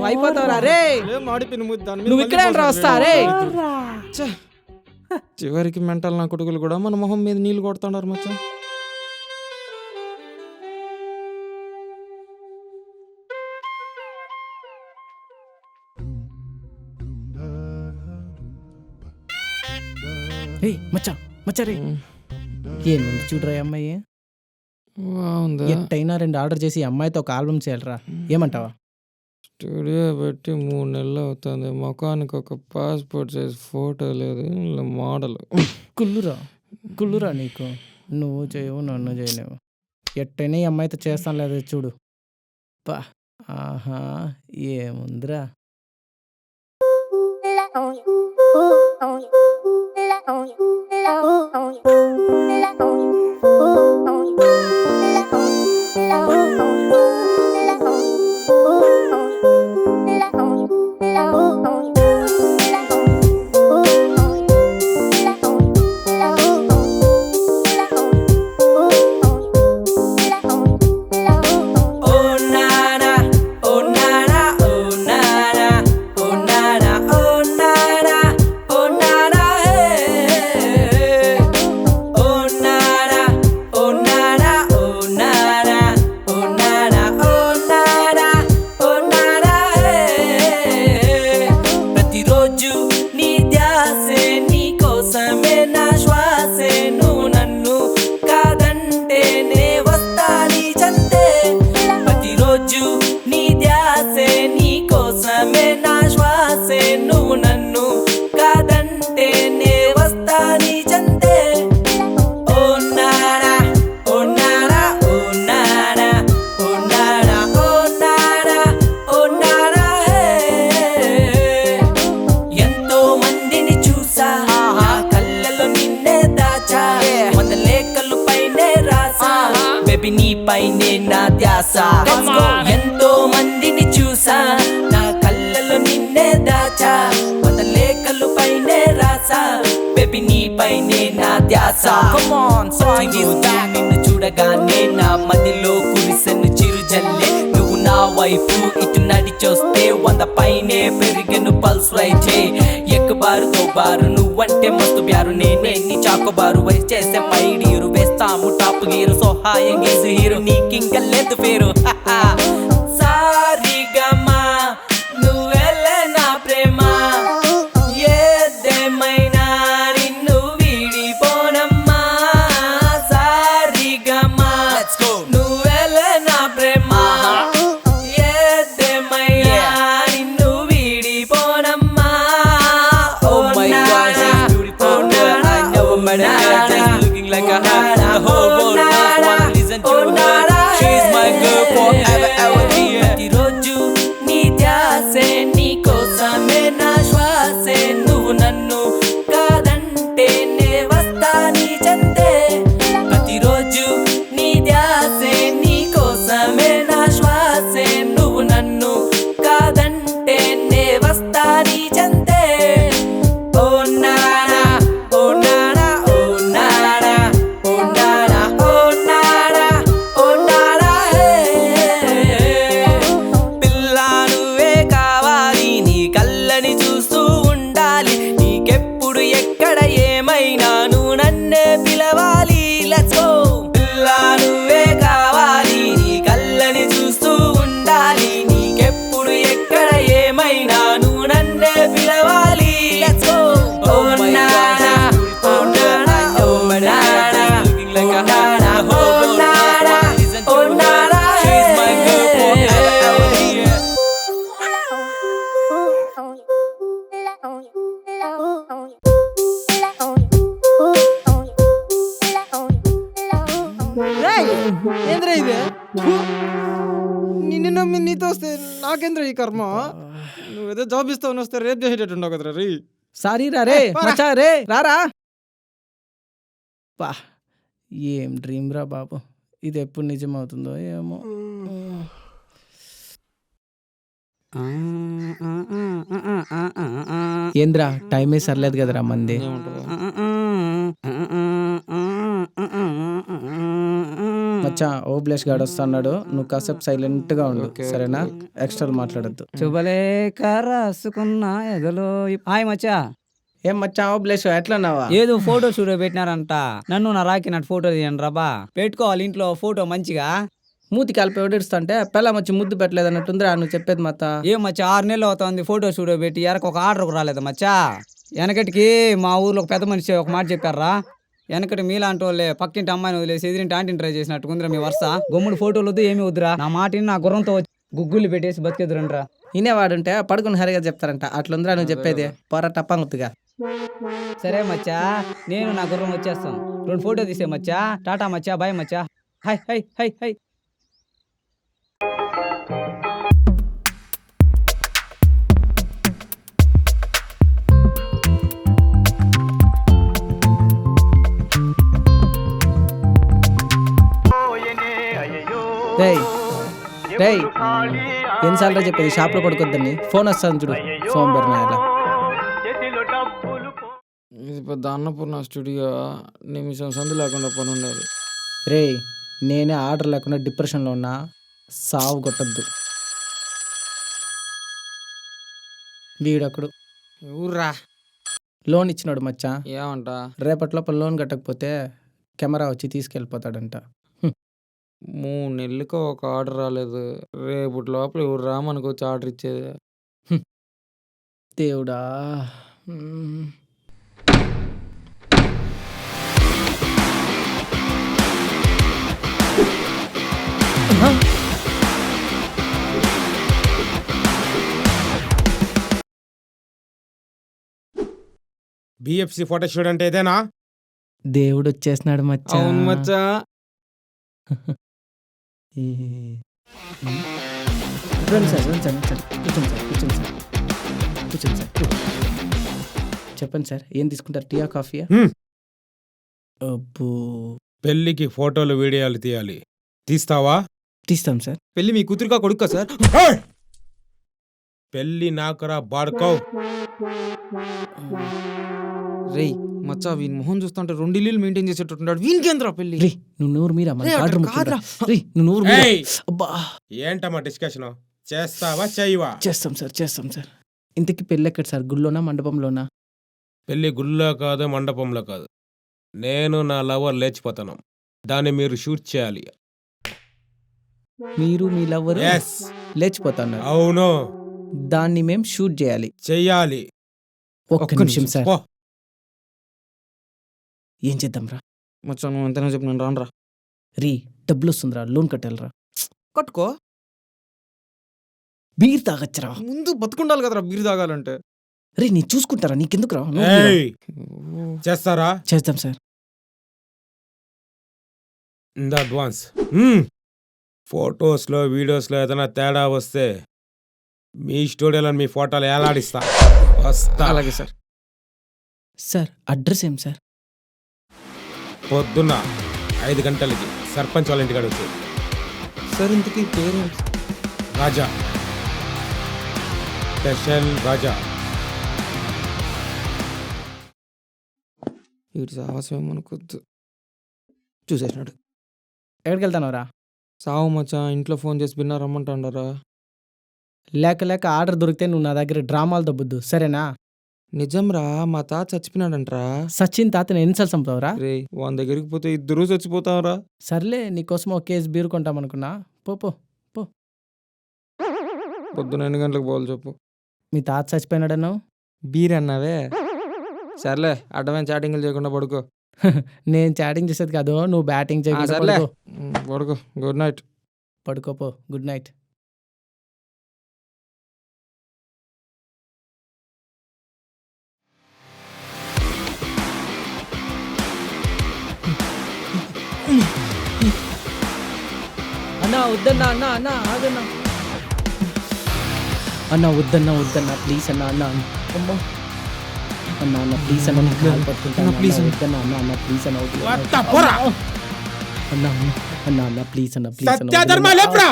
అయిపోతావురా రే. నువ్వు ఇక్కడే వస్తా రే. చివరికి మెంటల్ నా కొడుకులు కూడా మన మొహం మీద నీళ్లు కొడుతున్నారు మచ్చా. మచ్చరే ఏముంది చూడరా అమ్మాయి. ఎట్టయినా 2 ఆర్డర్ చేసి అమ్మాయితో ఒక ఆల్బమ్ చేయాలరా, ఏమంటావా? స్టూడియో పెట్టి 3 నెలలు అవుతుంది, ముఖానికి ఒక పాస్పోర్ట్ సైజ్ ఫోటో లేదు, మోడల్. కుళ్ళురా నీకు. నువ్వు చేయవు, నన్ను చేయలేవు. ఎట్టయినా ఈ అమ్మాయితో చేస్తాను లేదా చూడు. ఆహా, ఏముందిరా. పైనే నా ధ్యాస. Come on, song is back. నిన్ను చూడగానే నా మదిలో కురిసెను చిరుజల్లే. నువ్వు నా వైపు ఇటు నడిచొస్తే 100 పైనే పెరిగెను పల్స్ రైటే. ఎక్కబారు దోబారు నువ్వంటే మస్తు బ్యారు. నేనే నీ చాకోబారు వయసు చేసే మైడీరు. వేస్తాము టాప్ గీరు సహాయం గీసు హీరో. నీకింక లేదు పేరు సారీగమా నువ్వెళ్ళే నా ప్రేమ. ఏదేమైనా నిన్ను వీడిపోనమ్మా. సారీగమా నువ్వెళ్ళే నా ప్రేమ. ఏదేమైనా నిన్ను వీడిపోనమ్మా. Oh my God, she's beautiful. I know my dad is looking like a hat. The whole world knows wanna listen to her. She's my girl forever, ever, dear. ప్రతిరోజు నీ ధ్యాసే నీ కోసమే నా శ్వాసే. నువ్వు నన్ను కాదంటే నే వస్తా నీ చెంతే. ప్రతిరోజు నీ ధ్యాసే నీ కోసమే నా శ్వాసే. నువ్వు నన్ను కాదంటే నే వస్తా నీ చెంతే. ఓ నానా ఓ నానా ఓ నానా ఓ నానా ఓ నానా ఓ నానా. పిల్ల నువ్వే కావాలి నీ కళ్ళని చూస్తూ ఉండాలి. నీకెప్పుడు ఎక్కడ ఏమైనా నువ్వు నన్నే పిలవాలి. Let's go. పిల్ల నువ్వే కావాలి నీ కళ్ళని చూస్తూ ఉండాలి. నీకెప్పుడు ఎక్కడ ఏమైనా నువ్వు నన్నే పిలవాలి. Let's go. Oh నానా ఓ నానా ఓ నానా looking like a nana. Oh నానా ఓ నానా. She's my girl forever, ever, dear. ఏంద్రా ఇది? నిన్ను నమ్మి నీతో వస్తే నాకేంద్ర ఈ కర్మ? నువ్వేదో జాబ్ ఇస్తావు వస్తే రేప్ చేసేటట్టు ఉండవు కదరా రీ. సారీ రా రే మచ్చా రే రారా. పా ఏం డ్రీమ్ రా బాబు. ఇది ఎప్పుడు నిజం అవుతుందో ఏమో. ఏంద్రా టైమే సర్లేదు కదరా మంది. మచ్చా ఓబ్లేష్ గాడు వస్తున్నాడు. నువ్వు కాసేపు సైలెంట్ గా ఉండు సరేనా? ఎక్స్ట్రా మాట్లాడద్దు. శుభలేఖ రాసుకున్న ఎదలో హాయ్ మచ్చా. ఏం మచ్చా ఓబ్లేష్ ఎట్లన్నావా? ఏదో ఫోటో స్టూడియో పెట్టినారంట. నన్ను నా రాకి నట్టు ఫోటో తీయండి రాబా. పెట్టుకోవాలి ఇంట్లో ఫోటో మంచిగా. మూతి కలిపి ఓడిస్తుంటే పిల్ల వచ్చి ముద్దు పెట్టలేదు అన్నట్టుందిరా నువ్వు చెప్పేది మచ్చా. ఏం మచ్చా 6 నెలలు అవుతుంది ఫోటో స్టూడియో పెట్టి. ఎరకు ఒక ఆర్డర్ రాలేదు మచ్చా. వెనకటికి మా ఊర్లో ఒక పెద్ద మనిషి ఒక మాట చెప్పారా. వెనకటి మీలాంటి వాళ్ళే పక్కింటి అమ్మాయిని వదిలేసి ఎదిరింటి ఆంటీని ట్రై చేసినట్టు కుందిరా మీ వరుస. గమ్ముడు ఫోటోలు వద్దు ఏమి వద్దురా. నా మాటిని నా గుర్రంతో వచ్చి గుగ్గులు పెట్టేసి బతికేదురంట్రా. వినేవాడుంటే పడుకుని హరిగా చెప్తారంట. అట్లుందిరా నువ్వు చెప్పేది. పొర టప్పంగుతుగా. సరే మచ్చా నేను నా గుర్రం వచ్చేస్తాను. 2 ఫోటో తీసే మచ్చా. టాటా మచ్చా బాయ్ మచ్చా. High high high high. రేయ్ రేయ్ ఎన్నిసార్లు చెప్పేది షాప్లో పడుకోద్దని. ఫోన్ వస్తుంది చూడు. ఫోన్ బెర్నాయలా. ఇది పెద్ద అన్నపూర్ణ స్టూడియో. నిమిషం సందు లేకుండా పని ఉండాలి. రేయ్ నేనే ఆర్డర్ లేకుండా డిప్రెషన్లో ఉన్నా. సావు కొట్టద్దు. వీడొకడు ఊర్రా లోన్ ఇచ్చినాడు మచ్చా. ఏమంట? రేపటి లోపల లోన్ కట్టకపోతే కెమెరా వచ్చి తీసుకెళ్ళిపోతాడంట. 3 నెలలకు ఒక ఆర్డర్ రాలేదు. రేపటి లోపల ఊర్రా మనకు వచ్చి ఆర్డర్ ఇచ్చేది. దేవుడా. బిఎఫ్సి ఫోటో షూట్ అంటే ఇదేనా? దేవుడు వచ్చేసినాడు మచ్చా. అవును మచ్చా. రండి సార్ రండి సార్ కూర్చోండి సార్ కూర్చోండి సార్ కూర్చోండి సార్. చెప్పండి సార్ ఏం తీసుకుంటారు? టీయా కాఫీయా? అబ్బో పెళ్ళికి ఫోటోలు వీడియోలు తీయాలి. తీస్తావా? తీస్తాం సార్. పెళ్ళి మీ కూతురుగా కొడుకా సార్? పెళ్ళి నాకురా బాడుకో. రేయ్ మచ్చా వీని మొహం చూస్తుంటే 2 ఇల్లులు మెయింటైన్ చేసేటట్టున్నాడు వీనికేంద్రా పెళ్లి రే నువ్వు నూరు మీరా మన రేయ్, అక్కడ ఆర్డర్ ముఖ్యం కాదురా. రే నువ్వు నూరు మీరా ఏయ్! అబ్బా ఏంటమ్మా డిస్కషన్ చేస్తావా చెయ్యవా? చేస్తాం సార్ ఇంతకీ పెళ్ళి ఎక్కడ సార్ గుళ్ళోనా మండపంలోనా? పెళ్లి గుళ్ళో కాదు మండపంలో కాదు, నేను నా లవర్ లేచిపోతాను, దాన్ని మీరు షూట్ చేయాలి. మీరు మీ లవ్వరు ఎస్, లేచిపోతున్నారు, అవును, దాన్ని మేము షూట్ చేయాలి. చెయ్యాలి. ఒక్క నిమిషం సార్, పో. ఏం చేద్దాం రా? మచ్చా నువ్వు ఎంతైనా చెప్పు నేను రానురా. రీ డబ్బులు వస్తుందిరా, లోన్ కట్టాలరా. కట్టుకో, బీర్ తాగచ్చరా. ముందు బతుకుండాలి కదరా బీరు తాగాలంటే. రే నేను చూసుకుంటారా, నీకెందుకురా? ఏయ్! చేస్తారా? చేద్దాం సార్. ఇంద అడ్వాన్స్. ఫొటోస్లో వీడియోస్లో ఏదైనా తేడా వస్తే మీ స్టూడియోలో మీ ఫోటోలు ఏలాడిస్తా. వస్తా. అలాగే సార్. సార్ అడ్రస్ ఏం సార్? పొద్దున్న 5 గంటలకి సర్పంచ్ వాళ్ళ ఇంటికాడ వచ్చి. సార్ ఇంతకీ పేరెంట్స్? రాజా, స్పెషల్ రాజా. వీటి సాహసం మనకొద్దు. చూసేసినాడు. ఎక్కడికి వెళ్తానవరా? సావు మచ్చా, ఇంట్లో ఫోన్ చేసి బిన్నా రమ్మంటాడారా. లేక ఆర్డర్ దొరికితే నువ్వు నా దగ్గర డ్రామాలు దబ్బుద్దు, సరేనా? నిజంరా, మా తాత చచ్చిపోయినాడంట్రా. సచిన్ తాతని ఎన్నిసార్లు చంపుతావురా? రే వాని దగ్గరికి పోతే ఇద్దరు చచ్చిపోతావరా. సర్లే నీకోసం ఒక కేసు బీరు కొంటామనుకున్నా. పో పో పో. పొద్దున 8 గంటలకు పోవాలి చెప్పు. మీ తాత చచ్చిపోయినాడన్నావు, బీర్ అన్నావే. సర్లే, అడ్డమైన చాటింగ్లు చేయకుండా పడుకో. నేను చాటింగ్ చేసేది కాదు, నువ్వు బ్యాటింగ్ చేయకుండా సర్లే పడుకో. పడుకో. Good night. పడుకోపో. Good night. అన్నా వద్దన్నా, అన్నా ఆగన్నా. అన్నా వద్దన్నా ప్లీజ్ అన్నా. అమ్మో అన్నా ప్లీజ్ అన్న, నీకు కాలు పట్టుకుంటాను. ప్లీజ్ వద్దన్నా అన్నా ప్లీజ్ అన్న. అన్నా ప్లీజ్ అన్న, ప్లీజ్ అన్న. సత్యధర్మ లేపురా.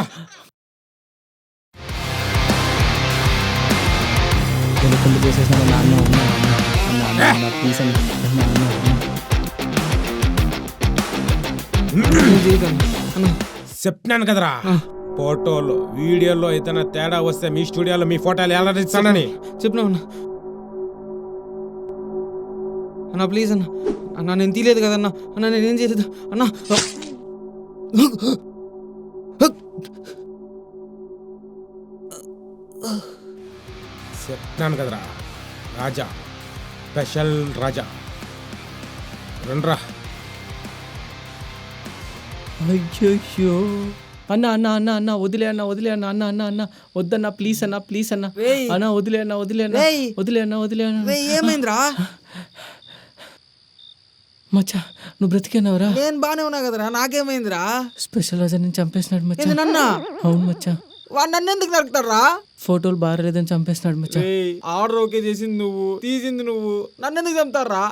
పెళ్లి చేసేసిన అన్న ప్లీజ్ అన్న. చెప్పినాను కదరా, ఫోటోలో వీడియోలో ఏదైనా తేడా వస్తే మీ స్టూడియోలో మీ ఫోటోలు ఏలాడిస్తానని. చెప్పినావు అన్నా. ప్లీజ్ అన్న. అన్నా నేను తీయలేదు కదన్నా. అన్నా నేనేం చేయలేదు అన్నా. చెప్తాను కదరా, రాజా, స్పెషల్ రాజా. రండ్రా. అయ్యో అన్న వదిలే అన్న వద్దన్నా ప్లీజ్ అన్న అన్న వదిలే అన్న. ఏమైందిరా? మచ్చా నువ్వు బ్రతికేనావురా? నేను బానే ఉన్నా కదరా, నాకేమైందిరా? స్పెషల్ రాజా నేను చంపేసినాడు మచ్చా. నన్నా? అవును మచ్చా. వాడు నన్ను ఎందుకు నరుకుతారా? ఫోటోలు బాగాలేదని చంపేసినాడు మచ్చా. ఆర్డర్ ఓకే చేసింది నువ్వు, తీసింది నువ్వు, నన్ను ఎందుకు చంపుతారా?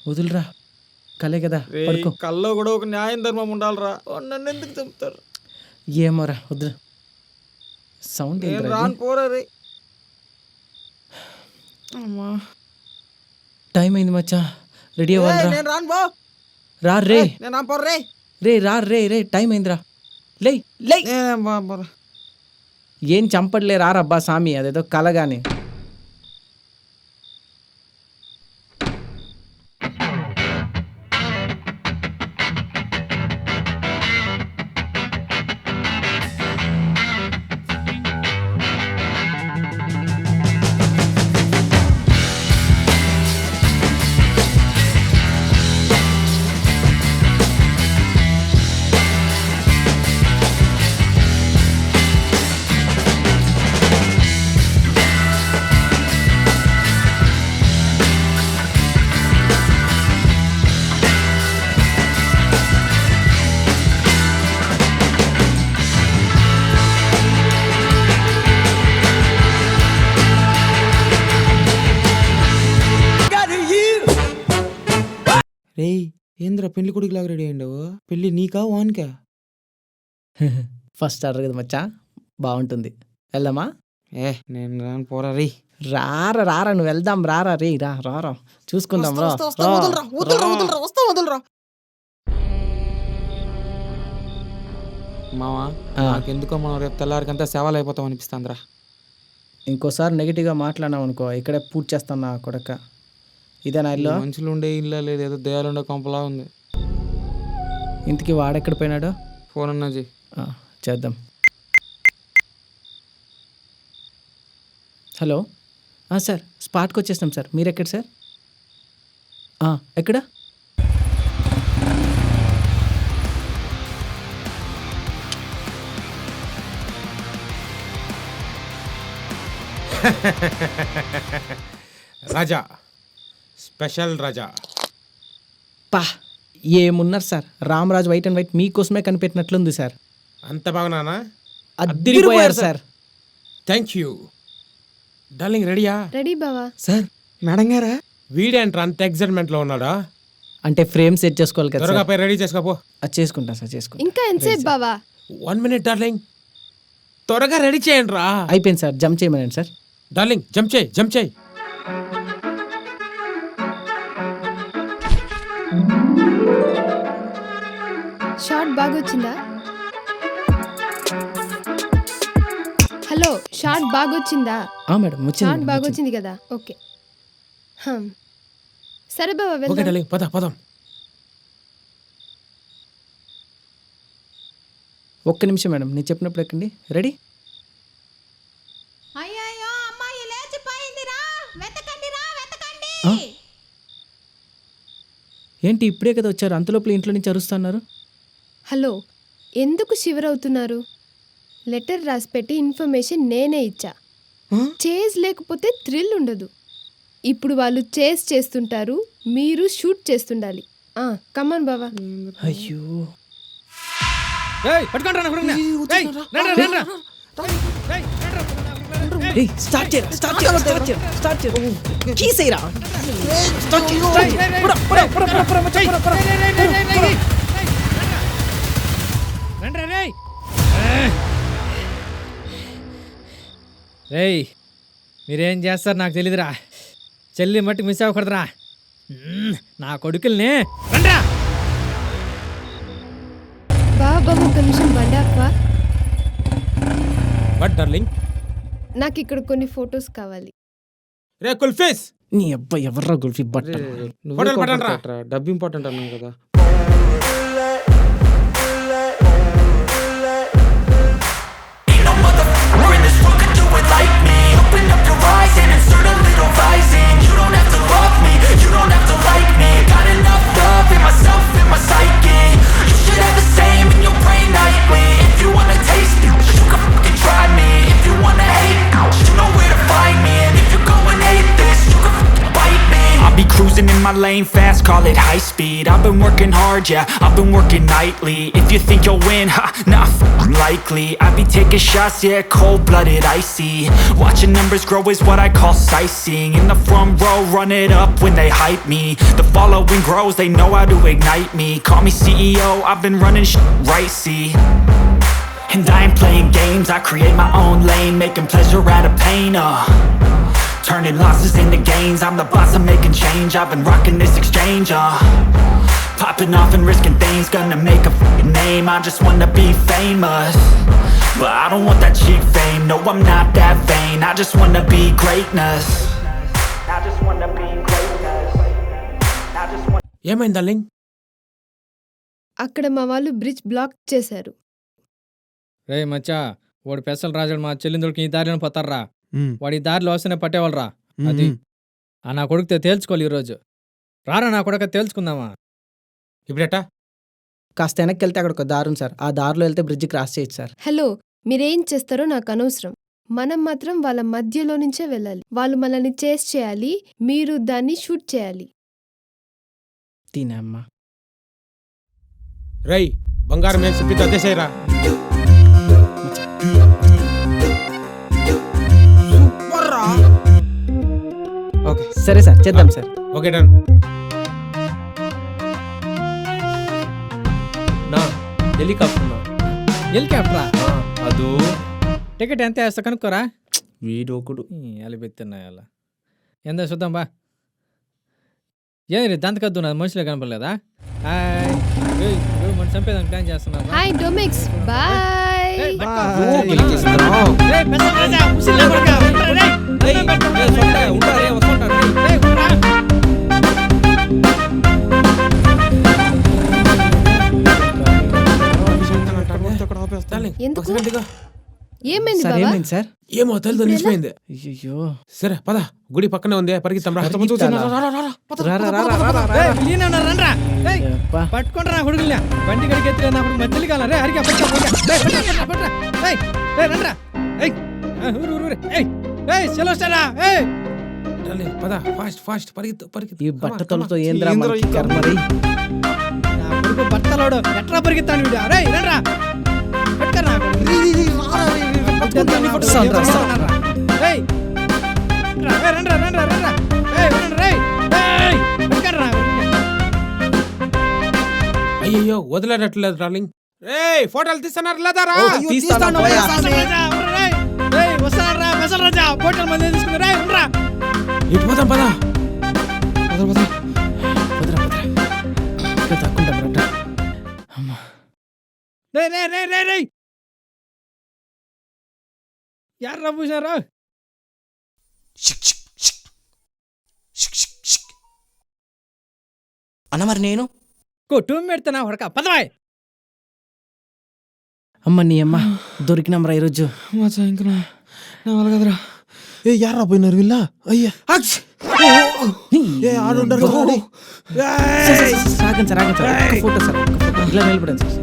వదులురా, కలే కదా, పడుకో. కల్లో కూడా ఒక న్యాయం ధర్మం ఉండాలిరా. నన్ను ఎందుకు చంపుతారు? ఏమోరా వద్దురా. సౌండ్ రాను పోరా రే. అమ్మా టైం అయింది మచ్చా, రెడీ అవ్వాలి. నేను రాను బా. రా రే. నేను పోరా రే. రే టైం అయిందిరా. లే ఏం చంపట్లే రారబ్బా సామి, అదేదో కలగాని. రేయ్ ఏంద్రా పెళ్లి కొడుకు లాగా రెడీ అయ్యిండవు? పెళ్లి నీకా వాన్కా? ఫస్ట్ ఆర్డర్ కదా మచ్చా, బాగుంటుంది. వెళ్దామా? నేను రాను పోరా రే. రారా రారా నువ్వు వెళ్దాం రారా రే రారా చూసుకుందాం రా మావా నాకెందుకో మనం రేపు తెల్లారికంతా సేవలు అయిపోతాం అనిపిస్తుందిరా. ఇంకోసారి నెగిటివ్గా మాట్లాడినావు అనుకో ఇక్కడే పూర్తి చేస్తాను నా కొడక. ఇదే నా ఇల్లు. మనుషులు ఉండే ఇల్లు లేదు, ఏదో దయాలుండే కొంపలా ఉంది. ఇంటికి వాడెక్కడ పోయినాడు? ఫోన్ అన్నాజీ చేద్దాం. హలో సార్, స్పాట్కి వచ్చేసినాం సార్. మీరు ఎక్కడ సార్? ఎక్కడ? రాజా, స్పెషల్ రాజా. పా ఏమున్నారు sir, Ramaraju white and white మీకోసమే కనిపెట్టినట్లుంది సార్. అంత బాగున్నానా? అద్దరిపోయారు సార్. Thank you darling. రెడీయా? రెడీ బావా. సార్ మేడం గారా? వీడేంట్రా అంత ఎగ్జైట్మెంట్ లో ఉన్నాడా? అంటే ఫ్రేమ్ సెట్ చేసుకోవాలి కదా త్వరగా సార్. పోయి రెడీ చేసుకోపో. అది చేసుకుంటా సార్, చేసుకుంటా. ఇంకా ఎంతసేపు బావా? 1 minute డార్లింగ్, త్వరగా రెడీ చేయండి రా. అయిపోయింది సార్, జంప్ చేయమనండి సార్. డార్లింగ్ జంప్ చేయి, జంప్ చేయి. షార్ట్ బాగా వచ్చిందా? హలో, షార్ట్ బాగా వచ్చిందా? మేడం వచ్చింది. షార్ట్ బాగా వచ్చింది కదా, ఓకే. సరే బావా ఓకే వెళ్దాం. డార్లింగ్, పదం. ఒక్క నిమిషం మేడం, నేను చెప్పినప్పుడు ఎక్కండి. రెడీ? ఏంటి ఇప్పుడే కదా వచ్చారు, అంతలోపల ఇంట్లో నుంచి అరుస్తున్నారు? హలో, ఎందుకు షివర్ అవుతున్నారు? లెటర్ రాసి పెట్టి ఇన్ఫర్మేషన్ నేనే ఇచ్చా. చేజ్ లేకపోతే థ్రిల్ ఉండదు. ఇప్పుడు వాళ్ళు చేజ్ చేస్తుంటారు, మీరు షూట్ చేస్తుండాలి. కమాన్ బావా. అయ్యో స్టార్ట్ చేయరా, స్టార్ట్ చేయరా, స్టార్ట్ చేయరా, స్టార్ట్ చేయరా. కీసేయరా. రేయ్, మీరేం చేస్తారు నాకు తెలీదురా. చెల్లి మట్టి మిస్ అవ్వకూడదురా. నా కొడుకుల్ని బాబా ఒక నిమిషం బండాక్వా. What darling? నాకు ఇక్కడ కొన్ని ఫొటోస్ కావాలి. రే కుల్ఫీస్, నీ అబ్బాయి ఎవర్రా గుల్ఫీ బట్ట. డబ్బు ఇంపార్టెంట్ అన్నాను కదా. Cruising in my lane fast, call it high speed. I've been working hard, yeah, I've been working nightly. If you think you'll win, nah, likely. I be taking shots, yeah, cold-blooded, icy. Watching numbers grow is what I call sightseeing. In the front row, run it up when they hype me. The following grows, they know how to ignite me. Call me CEO, I've been running right, see. And I ain't playing games, I create my own lane, making pleasure out of pain, turning losses into gains, I'm the boss, I'm making change. I've been rocking this exchange, popping off and risking things, gonna make a f***ing name. I just wanna be famous, but I don't want that cheap fame. No, I'm not that vain, I just wanna be greatness. I just wanna be greatness. I just wanna... ఏమైంది డార్లింగ్? అక్కడ మా వాళ్ళు బ్రిడ్జ్ బ్లాక్ చేశారు. రే మచ్చా, వాడు పెసలు రాజాడు మా చెల్లిందుడికి ఈ దారిలో పోతారా. వాడి దారిలో వస్తేనే పట్టేవాళ్ళరా. అది నా కొడుకుతో తేల్చుకోవాలి ఈరోజు. రారా నా కొడుకు తేల్చుకుందామా. ఇప్పుడెట్టా? కాస్త వెనక్కి వెళ్తే అక్కడ ఒక దారి ఉంది సార్, ఆ దారిలో వెళ్తే బ్రిడ్జ్ క్రాస్ చేయొచ్చు సార్. హలో, మీరేం చేస్తారో నాకు అనవసరం. మనం మాత్రం వాళ్ళ మధ్యలో నుంచే వెళ్ళాలి. వాళ్ళు మనల్ని చేస్ చేయాలి, మీరు దాన్ని షూట్ చేయాలి. తినమ్మా. రై బంగారం ఏం చెప్పి అదేసేరా. ఓకే సరే సార్, చేద్దాం సార్. Okay done. నా హెలికాప్టర్ హెలికాప్టరా? అదు టికెట్ ఎంత వేస్తా కనుక్కోరా. వీడొకడు అలిపెత్తున్నాయಲ್ಲ ఎంత చూద్దాం బా ఏంది దంతకద్దు నాది మనుషులే కనపడలేదా హాయ్ మన చంపేదానికి ప్లాన్ చేస్తున్నా హాయ్ డొమిక్స్ బాయ్ ఎందుకు ఏమైంది సార్ బాబా ఏమైంది సార్ ఏమో తల్లి తెలిసిపోయింది. అయ్యో సరే పద, గుడి పక్కనే ఉంది, పరిగెత్తాం రా. పట్టుకుంటారా కొడుకులే బండి గడికి ఎత్తుగా నా కొడుకు మధ్యలో కాల రే అరిగా పట్టురా పద, ఫాస్ట్ ఫాస్ట్ పరిగెత్తు పరిగెత్తు. ఈ బట్టతలతో ఏంద్రా మనకి కర్మ రే. నా కొడుకు బట్టలోడు ఎట్లా పరిగెత్తాను వీడు రే రండ్రా పట్టుకరా అయ్యో వదిలేటట్లేదు డార్లింగ్. రే ఫోటోలు తీస్తున్నారు లేదా రా? ఇటు పోదాం పద. యారు పూసారా అన్న మరి నేను కొట్టు పెడతానా హొడక పదవాయ్. అమ్మ నీ అమ్మ దొరికినాంరా ఈరోజు. ఇంకా నా వల్ల కదరా. ఏ యారా పోయినారు వీళ్ళ? అయ్యా ఆడుంటారు. సాగండి సార్ ఆగండి సార్. ఫోటో సార్ ఇలా నిలబడండి సార్.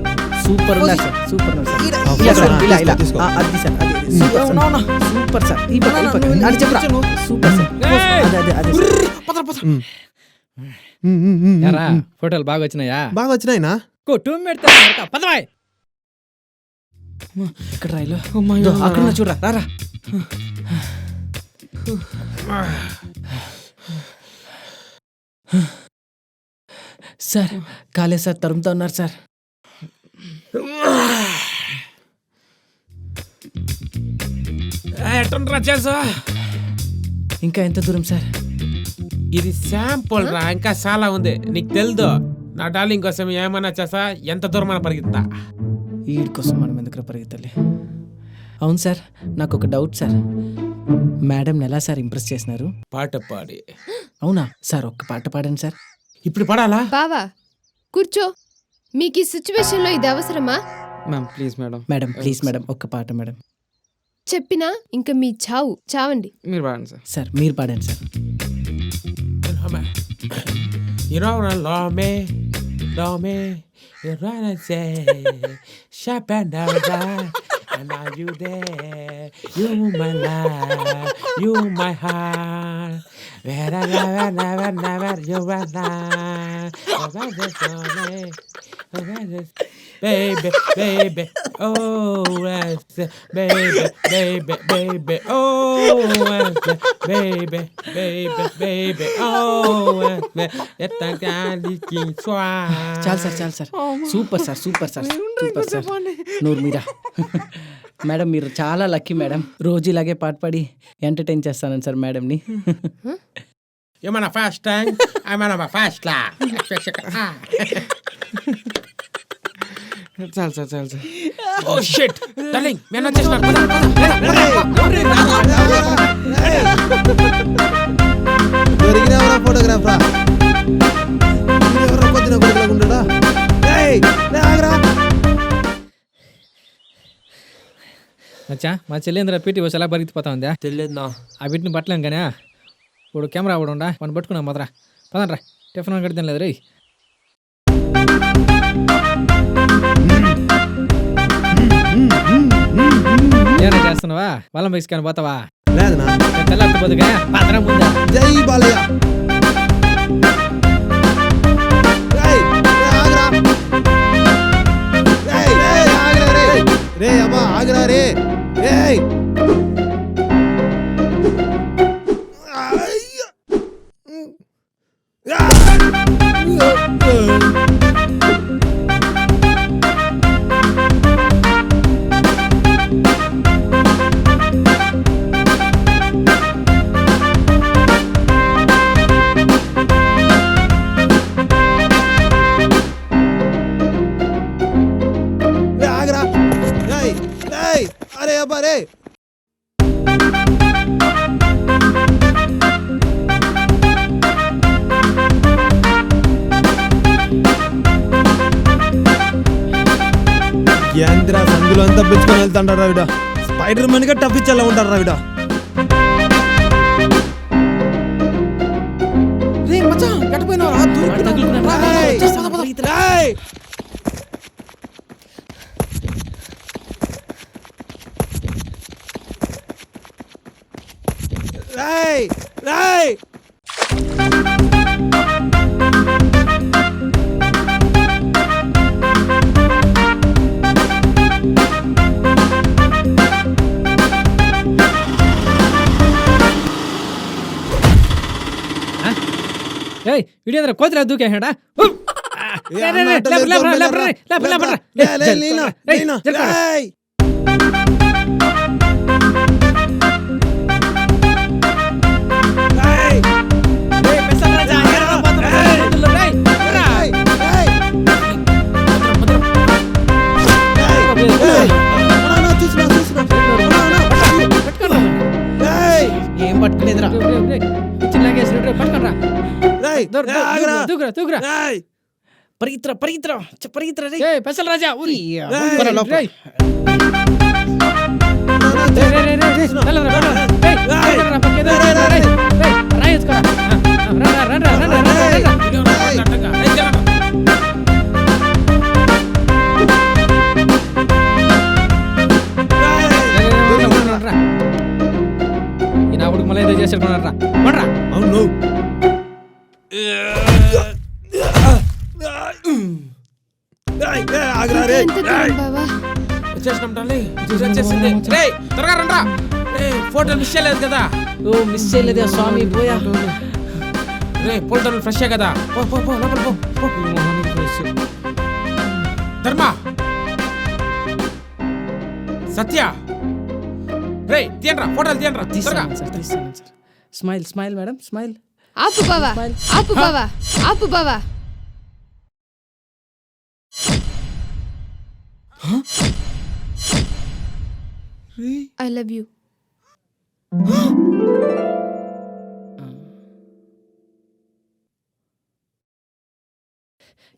సూపర్ ఉన్నారు సార్, సూపర్ ఉన్నారు సార్. ఇలా ఇలా అది సార్, అది సూపర్ సార్. అది చెప్పరా సూపర్ సార్. అదే అదే అదే యారా ఫోటోలు బాగా వచ్చినాయా? బాగా వచ్చినాయినా? కొట్టు పెడతానా హొడక పదవాయ్. ఇక్కడ రాయిలో అక్కడ చూడరా రారా. సార్ కాలే సార్, తరుముతా ఉన్నారు సార్. ఎట్టుండ్రా చేసా? ఇంకా ఎంత దూరం సార్? ఇది శాంపుల్ రా, ఇంకా చాలా ఉంది. నీకు తెలుదు నా డార్లింగ్ కోసం ఏమన్నా చేసా, ఎంత దూరం అని పరిగెత్తా. వీడి కోసం మనం ఎందుకు పరిగెత్తాలి? అవును సార్, నాకు ఒక డౌట్ సార్. మేడం ఎలా సార్ ఇంప్రెస్ చేసినారు? పాట పాడి. అవునా సార్, ఒక్క పాట పాడండి సార్. ఇప్పుడు పాడాలా? బావా కూర్చో. మీకు ఈ సిచ్యువేషన్ లో ఇది అవసరమా? Ma'am please madam. Madam please madam, ఒక్క పాట మేడం. చెప్పినా ఇంకా మీ చావండి. మీరు పాడండి సార్. సార్ మీరు పాడండి sir. You know what I love me, you're right and say, sharp and down, and are you there? You my life, you my heart, where I never, you are not, baby, baby, oh, baby, oh, baby, oh, చాలు సార్, చాలు sir. Super sir, super sir, super sir. నూరు మీరా. మేడం మీరు చాలా లక్కీ మేడం. రోజు ఇలాగే పాట పాడి ఎంటర్టైన్ చేస్తాను సార్ మేడంని. ఏమన్నా ఫాస్ట్ టైం, ఏమన్నా ఫాస్ట్ లా. చాలు సార్, చాలు సార్. ఓ షిట్ డార్లింగ్, నేను వచ్చేస్తున్నా. దొరికినవరా ఫోటోగ్రాఫరా? ఎవరో కొద్దిన కొడుకులాగా ఉండడా? మచ్చా మా చెల్లేంద్ర పీటీ వచ్చి ఎలా పరిగెత్తిపోతా ఉందా? తెలియదు. ఆ వీటిని పట్టలేం కానీ ఇప్పుడు కెమెరా కూడా ఉండా మనం పట్టుకున్నాం మొదరా. పదండ్రా టిఫిన్ కడితే లేదు రే. ఏమైనా చేస్తున్నావా? వాళ్ళం బైక్స్కాని పోతావా? లేదనా? తెల్లకపోతుగా పాత్ర ముందా. జై బాలయ్య. రే అమ్మా ఆగరా రే. ఏయ్ అరే అబ్బా రే ఏంద్రా సందులో అంతా పెంచుకొని వెళ్తాంటారా విడ స్పైడర్ మన్ గా టప్పించేలా ఉంటారా విడ రే మచ్చా ఎట్టపోయినారా రాయ్ రాయ్ ఏయ్ వీడియో కోతిరా దూకేసాడా ఏం పట్టుకునేదిరా పట్టుకోరా పరిగెత్తరా పరిగెత్తరా పరిగెత్తరా రే పెసల రాజా ఈ నా కొడుకు మళ్ళీ ఏదో చేసేట్టుకున్నారా పడరా. అవును ఎంత దూరం బావా? వచ్చేసినాం డార్లింగ్. వచ్చేసింది. రేయ్ త్వరగా రండ్రా. రేయ్ ఫోటోలు మిస్ చేయలేదు కదా? ఓ మిస్ చేయలేదా స్వామి పోయా. రేయ్ ఫోటోలు ఫ్రెష్ కదా? పో పో పో లోపల పో పో. ధర్మ సత్య రేయ్ తీయండ్రా ఫోటోలు తీయండ్రా త్వరగా. Smile smile madam smile. ఆపు బావా, ఆపు బావా, ఆపు బావా. I love you.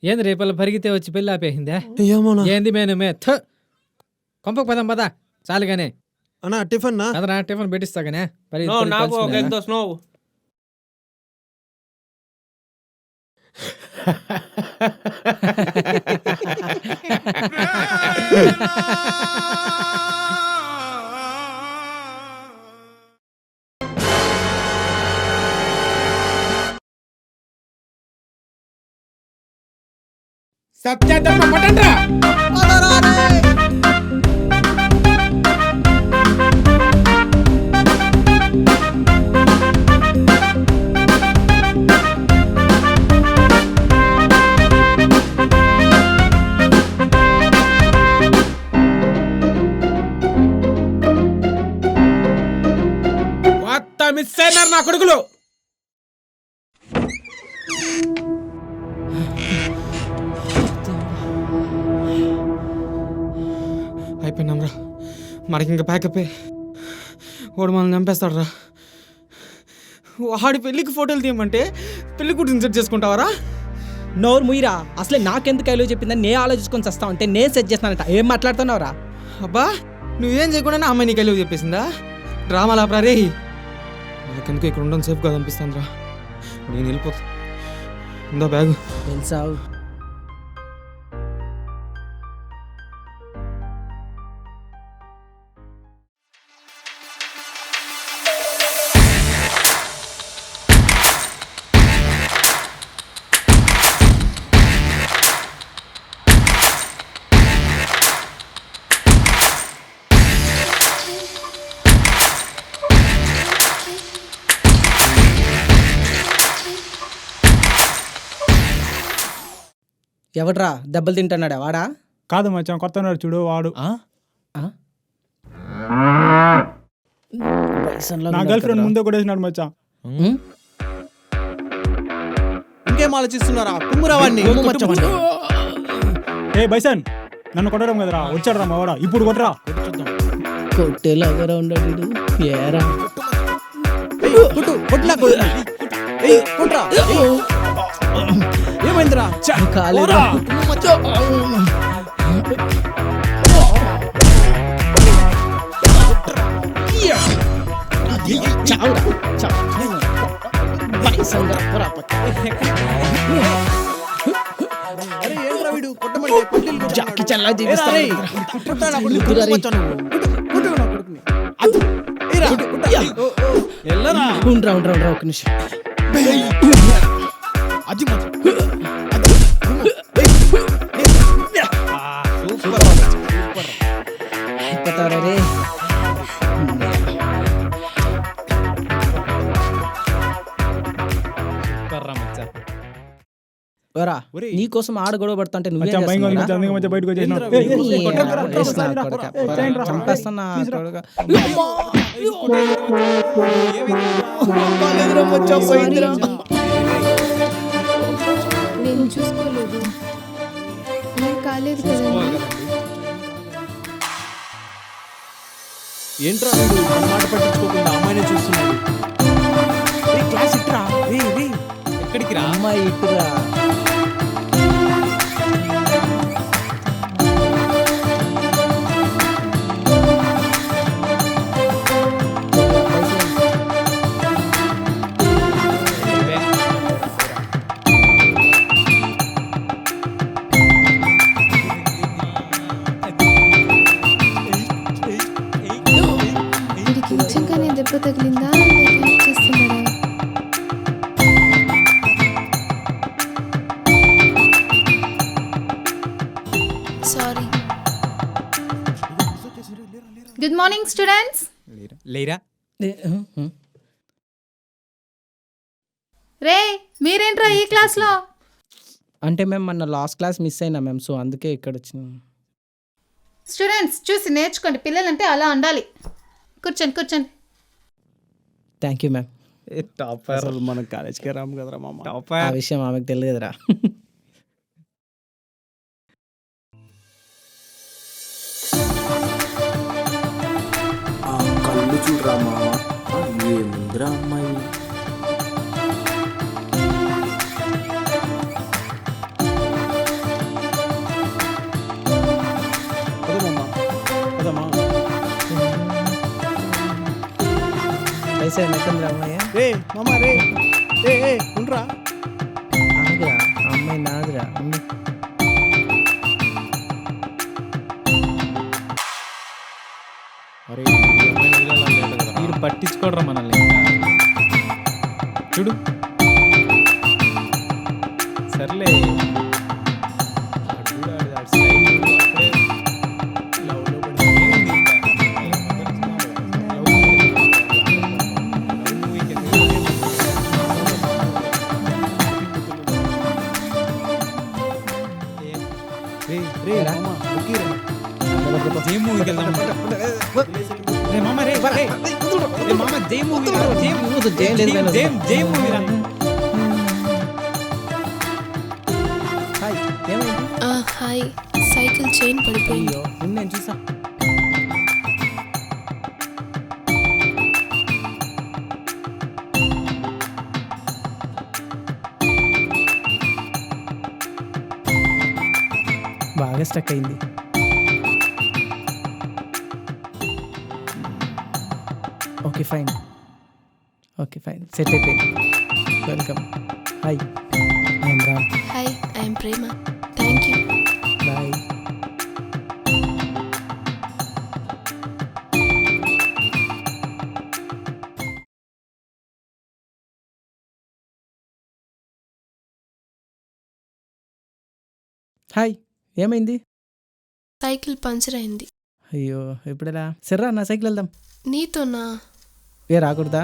ఏంది రేపల్ల పరిగితే వచ్చి పెళ్ళి ఆపేసిందా? ఏంది మే కొంపకు పదం పదా చాలుగానే. అన్నా టిఫిన్ అదనా టిఫిన్ పెట్టిస్తాగానే. నాకు ఒక ఎగ్ దోశ నో. సత్య ధర్మ పట్టండ్రా. మిస్ అయినారు నా కొడుకులు. అయిపోయినాంరా మనకి ఇంకా ప్యాకప్. వాడు మనల్ని చంపేస్తాడు రా. వాడి పెళ్ళికి ఫోటోలు తీయమంటే పెళ్లి కూడా ఇన్సెట్ చేసుకుంటావరా? నోరు ముయిరా. అసలే నాకెందుకు ఐలో చెప్పిందని నేను ఆలోచించుకొని వస్తా ఉంటే నేను సెట్ చేస్తానంట. ఏం మాట్లాడుతున్నావురా? అబ్బా నువ్వేం చేయకుండా అమ్మాయి నీకు ఐలో చెప్పేసిందా? డ్రామాలాపరా రే. నాకెందుకు ఇక్కడ ఉండడం సేఫ్ గా అనిపిస్తుంది రా. నేను వెళ్ళిపోతా. ఉందా బ్యాగు? తెలుసావు ఎవడ్రా దెబ్బలు తింటున్నాడా? వాడా కాదు మచ్చా, కొత్త చూడు వాడు. నా గర్ల్ ఫ్రెండ్ ముందే కొట్టేసినాడు మచ్చా. ఇంకేం ఆలోచిస్తున్నారా? కుమ్మురావాడిని. ఏ బైసన్, నన్ను కొట్టడం కదరా, వచ్చాడు రా మా వాడ. ఇప్పుడు కొట్టరా. కొట్టేలాగా ఉన్నాడు ఏరా ఏమైందిరా కాలేరా జాకి చల్లా ఉండరా ఒక నిమిషం అయిపోతారా రే నీకోసం ఆడ గొడవ పడుతుంటే చంపేస్తున్నా నేను చూసుకోలేదు, ఏం కాలేదు కదండి. ఏంట్రా మాట పట్టించుకోకుండా అమ్మాయిని చూస్తున్నాడు. క్లాస్ ఇట్రా ఎక్కడికి రా అమ్మాయి ఇట్టురా వీడికి నిజంగానే దెబ్బ తగిలిందా లేక చేస్తున్నాడా? సారీ. Good morning students. లేరా రే మీరేంట్రా ఈ క్లాస్లో? అంటే మేము మన లాస్ట్ క్లాస్ మిస్ అయినా మ్యామ్, సో అందుకే ఇక్కడ వచ్చినాం. స్టూడెంట్స్ చూసి నేర్చుకోండి, పిల్లలంటే అలా ఉండాలి. కూర్చోండి. Thank you ma'am. అసలు మన కాలేజ్కే రాము కదరా మామ. ఆ విషయం ఆమెకు తెలియదురా. కళ్ళు చూడరా మామ, ఏముందిరా అమ్మాయి. పైసా ఎక్కడుందిరా అమ్మాయి? రే మామ రే ఉండరా. ఆగురా, ఆ అమ్మాయి నాదిరా. ఉండు. వీడు పట్టించుకోడరా మనల్ని. చూడు సర్లే. హాయ్, సైకిల్ చైన్ పడిపోయింది. నేను చూసా. బాగా స్టక్ అయింది. ఓకే ఫైన్ సెట్ అయిపోయింది. Welcome. Hi, I'm Ram. Hi, I'm Prema. Thank you. Bye. Hi, ఏమైంది? సైకిల్ పంచర్ అయింది. అయ్యో, ఎప్పుడెలా? సర్రా నా సైకిల్ వెళ్దాం. నీతోనా? రాకూడదా?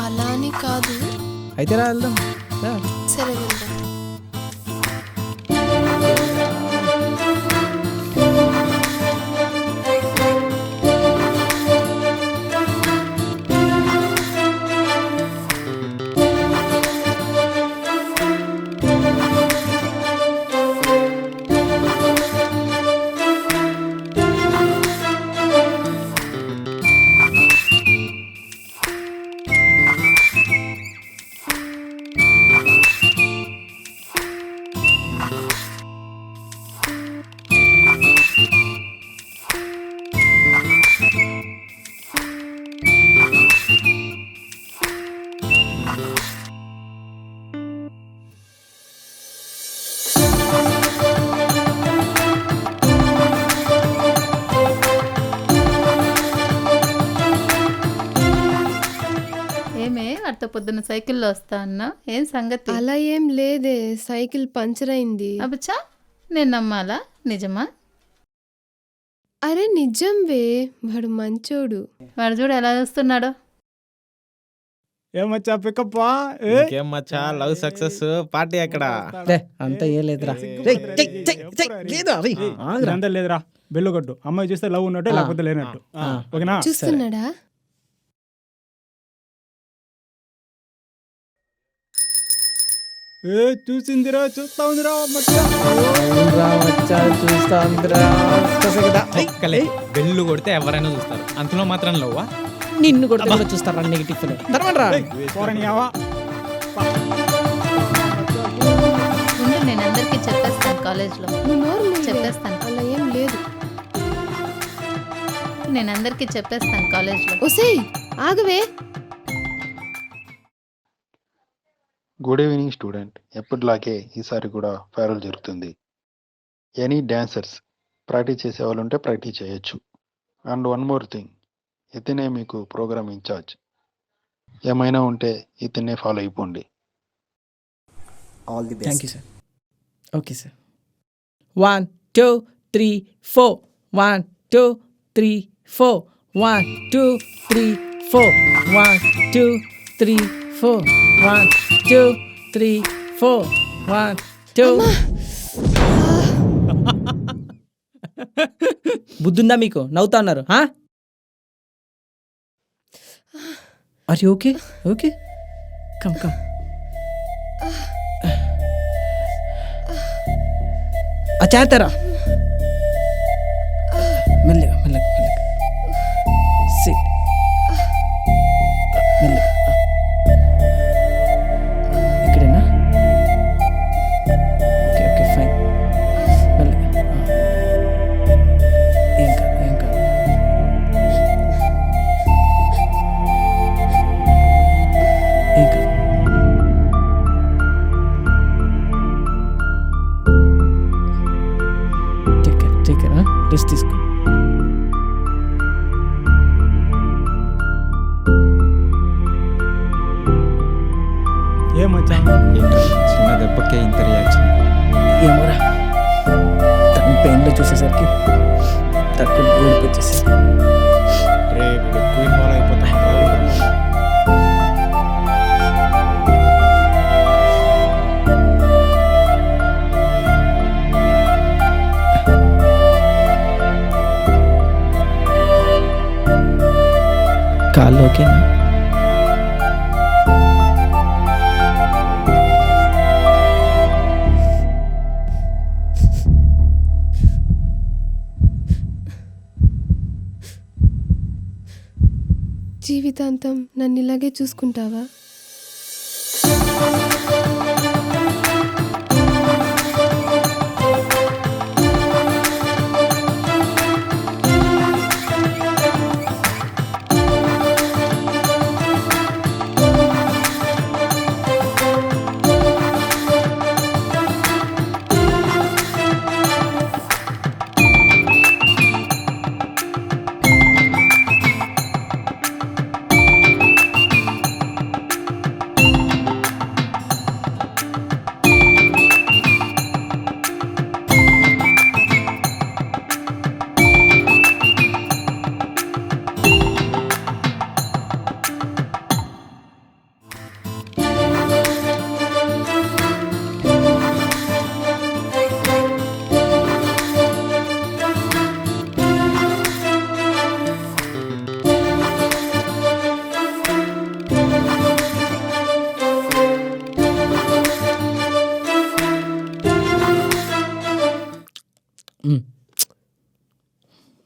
అలా అని కాదు. అయితే రా వెళ్దాం. సరే వెళ్దాం. ఆడితో పొద్దున్న సైకిల్లో వస్తా అన్నా ఏం సంగతి? అలా ఏం లేదే, సైకిల్ పంచర్ అయింది. అబ్బచ్చా, నేను నమ్మాలా? నిజమా? అరే నిజంవే, వాడు మంచోడు. వాడు చూడు ఎలా చూస్తున్నాడో. ఏమచ్చా పికప్ ఏం మచ్చా లవ్ సక్సెస్ పార్టీ ఎక్కడ? అంతా ఏ లేదురా. అంతా లేదురా, బెల్లు కొట్టు. అమ్మాయి చూస్తే లవ్ ఉన్నట్టు, లేకపోతే లేనట్టు. ఓకేనా? చూస్తున్నాడా? చూసిందిరా, చూస్తా ఉందిరా బెల్లు కొడితే ఎవరైనా చూస్తారు, అంతలో మాత్రం లవ్వా? నిన్ను కూడా చూస్తారా నెగిటివ్ ఫిల్. ఉండు, నేను అందరికీ చెప్పేస్తాను కాలేజ్లో. నువ్వు నోరు మూయవే. చెప్పేస్తాను. అలా ఏం లేదు. నేను అందరికీ చెప్పేస్తాను కాలేజ్లో. ఒసేయ్ ఆగవే. Good evening student. ఎప్పటిలాగే ఈసారి కూడా ఫేర్వెల్ జరుగుతుంది. ఎనీ డాన్సర్స్ ప్రాక్టీస్ చేసే వాళ్ళు ఉంటే ప్రాక్టీస్ చేయొచ్చు. అండ్ వన్ మోర్ థింగ్, ఇతనే మీకు ప్రోగ్రామ్ ఇన్ఛార్జ్. ఏమైనా ఉంటే ఇతనే ఫాలో అయిపోండి. All the thank best. You sir. Okay sir. 1 2 3 4 1 2 3 4 1 2 3 4 1 2 3 4 1 2 3 4 1 2. బుద్ధుందా మీకు? నవ్వుతా ఉన్నారు. అరే ఓకే ఓకే, కమ్ కమ్. చేస్తారా? మెల్లగా మెల్లగా మెల్లగా. సిట్. మెల్లగా. ఇక్కడేనా? Okay okay fine. మెల్లగా. ఏం కాదు ఏం కాదు. ఏం కాదు. రెస్ట్ తీసుకో. ఏమచ్చా? చిన్న దెబ్బకే ఇంత రియాక్షన్. ఏమోరా, తన పెయిన్లో చూసేసరికి తక్కువ ఊడికొచ్చేసి. రే వీడు ఎక్కువ ఇన్వాల్వ్ అయిపోతాను. కాళ్ళు ఓకేనా? జీవితాంతం నన్ను ఇలాగే చూసుకుంటావా?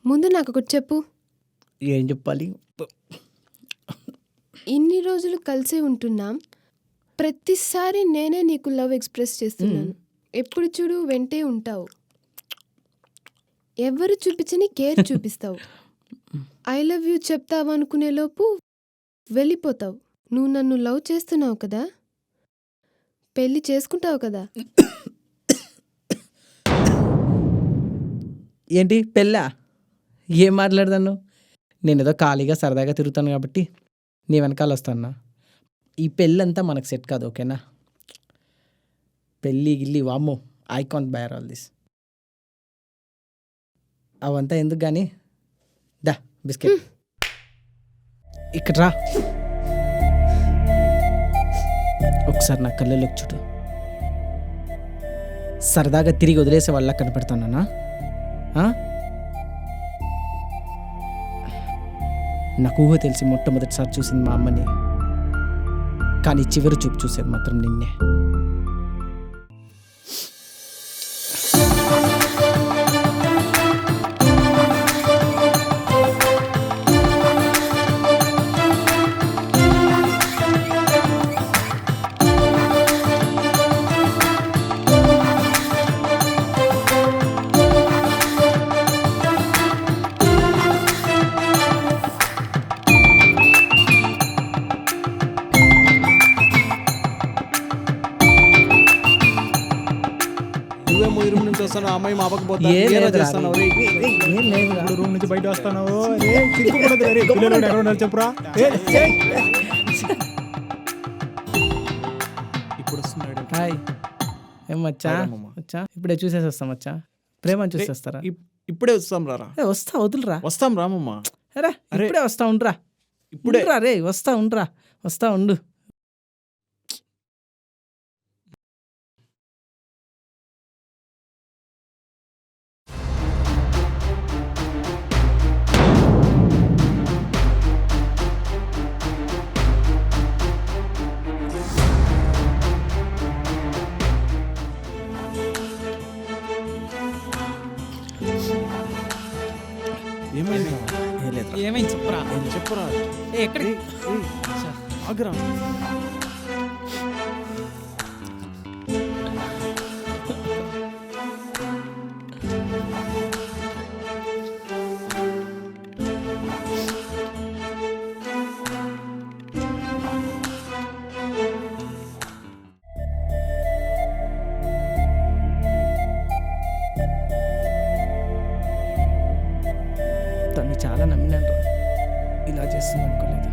ముందు నాకు ఒకటి చెప్పు. ఏం చెప్పాలి? ఇన్ని రోజులు కలిసే ఉంటున్నాం, ప్రతిసారి నేనే నీకు లవ్ ఎక్స్ప్రెస్ చేస్తున్నాను. ఎప్పుడు చూడు వెంటే ఉంటావు, ఎవరు చూపించని కేర్ చూపిస్తావు. ఐ లవ్ యూ చెప్తావు అనుకునే లోపు వెళ్ళిపోతావు. నువ్వు నన్ను లవ్ చేస్తున్నావు కదా, పెళ్ళి చేసుకుంటావు కదా. ఏంటి పెళ్ళా? ఏం మాట్లాడదాను? నేను ఏదో ఖాళీగా సరదాగా తిరుగుతాను కాబట్టి నీ వెనకాల వస్తాను. ఈ పెళ్ళంతా మనకు సెట్ కాదు, ఓకేనా? పెళ్ళి గిల్లి వామ్మో, I can't bear all this. అవంతా ఎందుకు కానీ దా బిస్కెట్ ఇక్కడ రా. ఒకసారి నా కళ్ళలోకి చూడు. సరదాగా తిరిగి వదిలేసే వాళ్ళ కనపడతానా? నాకు ఊహ తెలిసి మొట్టమొదటిసారి చూసింది మా అమ్మని, కానీ చివరి చూపు చూసేది మాత్రం నిన్నే. నువ్వేమో ఈ రూమ్ నుంచి వస్తాను, అమ్మాయి మా పక్క పోతా. ఏం ఏదో లేదురా, చేస్తున్నావు రే. ఏం లేదురా. ఇప్పుడు రూమ్ నుంచి బయట వస్తున్నావు. సిగ్గుపడదు రే. పిల్లలు ఎక్కడ ఉన్నారు చెప్పురా. ఇప్పుడు వస్తున్నాడు. హాయ్, ఏం మచ్చా? వచ్చా ఇప్పుడే చూసేసి వస్తాం మచ్చా. ప్రేమని చూసి వస్తారా? ఇప్పుడే వస్తాం రారా. వస్తా, వదులురా. వస్తాం రామమ్మ. అరే ఇప్పుడే వస్తా, ఉండ్రా. ఇప్పుడే రే, వస్తా ఉండ్రా, వస్తా ఉండు. ఏమైంది? ఏమైంది చెప్పురా. చెప్పురా. ఎక్కడికి? ఆగ్రా. తను చాలా నమ్మినాను, ఇలా చేస్తుంది అనుకోలేదు.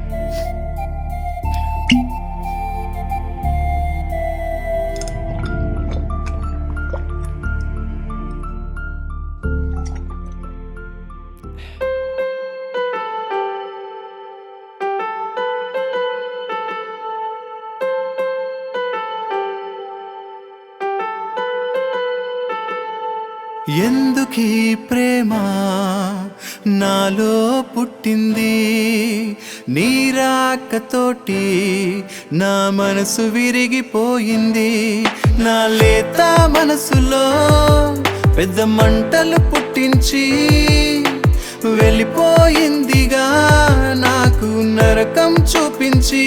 ఎందుకీ ప్రేమ నాలో పుట్టింది, నీ రాకతోటి నా మనసు విరిగిపోయింది. నా లేత మనసులో పెద్ద మంటలు పుట్టించి వెళ్ళిపోయిందిగా నాకు నరకం చూపించి.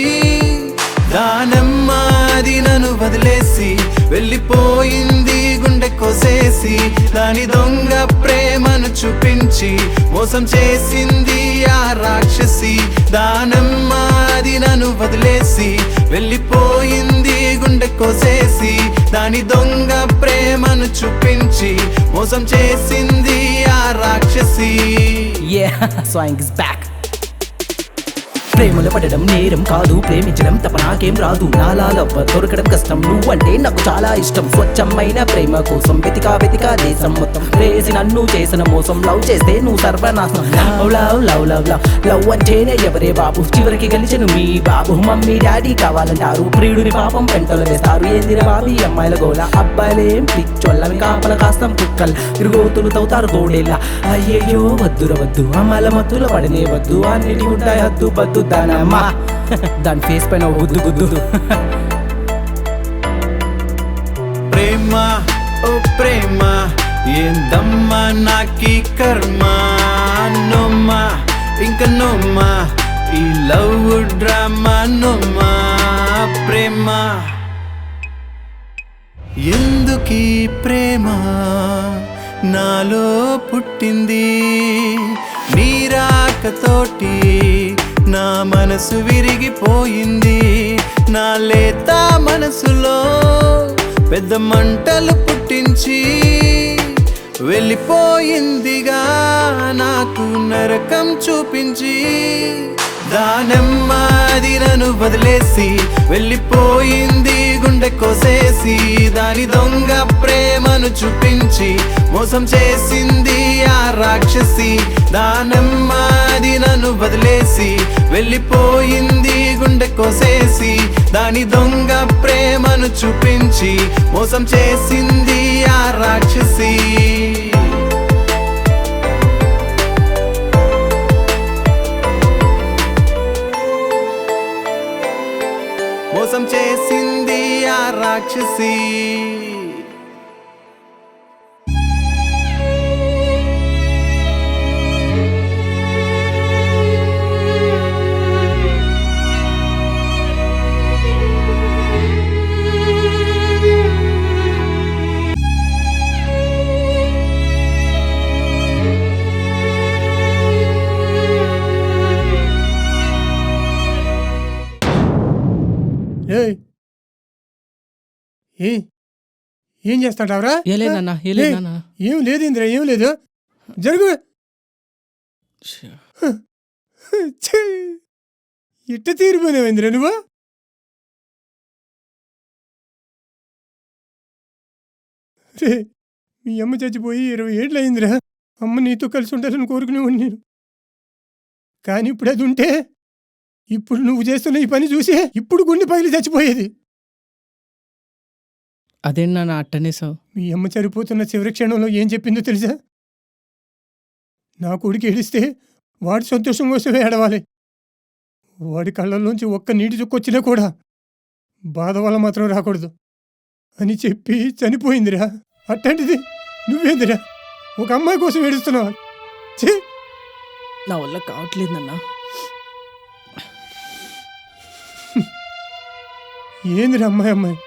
దానమ్మాది నన్ను వదిలేసి వెళ్ళిపోయింది, గుండె కోసేసి దాని దొంగ ప్రేమను చూపించి మోసం చేసింది ఆ రాక్షసి. దానమ్మాది నన్ను వదిలేసి వెళ్ళిపోయింది, గుండె కోసేసి దాని దొంగ ప్రేమను చూపించి మోసం చేసింది ఆ రాక్షసి. Yeah, Swang is back. ప్రేమలో పడడం నేరం కాదు, ప్రేమించడం తప్ప నాకేం రాదు. నాలా లవ్వ దొరకడం కష్టం, నువ్వంటే నాకు చాలా ఇష్టం. స్వచ్ఛమైన ప్రేమ కోసం వెతికా దేశం మొత్తం. వేసి నన్ను చేసిన మోసం, లవ్ చేస్తే నువ్వు సర్వనాశనం. Love love love love love love అంటేనే ఎవరే బాబు, చివరికి గెలిచను మీ బాబు. మమ్మీ డాడీ కావాలంటారు, ప్రియుడిని పాపం పెంటలు వేస్తారు. ఏందిన బాబీ అమ్మాయిల గోల, అబ్బాయిలేం పిచ్చోళ్ళవి కాపల కాస్తాం కుక్కలు. తిరుగోతులు తవ్వుతారు తోడేళ్ళ. అయ్యయ్యో వద్దుర వద్దు, అమ్మాయిల మత్తుల పడనే వద్దు. అన్నిటి ఉంటాయి హద్దు పద్దు దానమ్మా. దాని ఫేస్ పైన గుద్దు గుద్దు. ప్రేమ ఓ ప్రేమ ఏందమ్మా నాకి కర్మ. నోమ్మా ఇంక నోమ్మా ఈ లవ్ డ్రామా నోమ్మా. ప్రేమ ఎందుకీ ప్రేమ నాలో పుట్టింది, నీ రాకతోటి నా మనసు విరిగిపోయింది. నా లేత మనసులో పెద్ద మంటలు పుట్టించి వెళ్ళిపోయిందిగా నాకు నరకం చూపించి. దానమ్మాది నన్ను వదిలేసి వెళ్ళిపోయింది గుండె కోసేసి దాని దొంగ ప్రేమను చూపించి మోసం చేసింది ఆ రాక్షసి దానమ్మది నన్ను వదిలేసి వెళ్ళిపోయింది గుండె కోసేసి దాని దొంగ ప్రేమను చూపించి మోసం చేసింది ఆ రాక్షసి మోసం చేసింది ఆ రాక్షసి ఏయ్ ఏం చేస్తాడావరా? ఏ లేదన్నా, ఏ లేదన్నా. ఏం లేదు ఇంద్ర, ఏం లేదు. జరుగు. ఇట్ట తీరిపోయినావు ఇంద్ర నువ్వు. రే మీ అమ్మ చచ్చిపోయి 20 ఏళ్ళు అయిందిరా. అమ్మ నీతో కలిసి ఉండాలని కోరుకునేవాడిని నేను. కానీ ఇప్పుడు అది ఉంటే ఇప్పుడు నువ్వు చేస్తున్న ఈ పని చూసి ఇప్పుడు గుండె పగిలి చచ్చిపోయేది. అదేనా అట్టనేసావు? మీ అమ్మ చనిపోతున్న చివరి క్షణంలో ఏం చెప్పిందో తెలుసా? నా కొడుకు ఏడిస్తే వాడి సంతోషం కోసమే ఏడవాలి, వాడి కళ్ళల్లోంచి ఒక్క నీటి చుక్కొచ్చినా కూడా బాధ వల్ల మాత్రం రాకూడదు అని చెప్పి చనిపోయిందిరా. అట్లాంటిది నువ్వేందిరా ఒక అమ్మాయి కోసం ఏడుస్తున్నావు? నా వల్ల కావట్లేదన్నా. ఏందిరా అమ్మాయి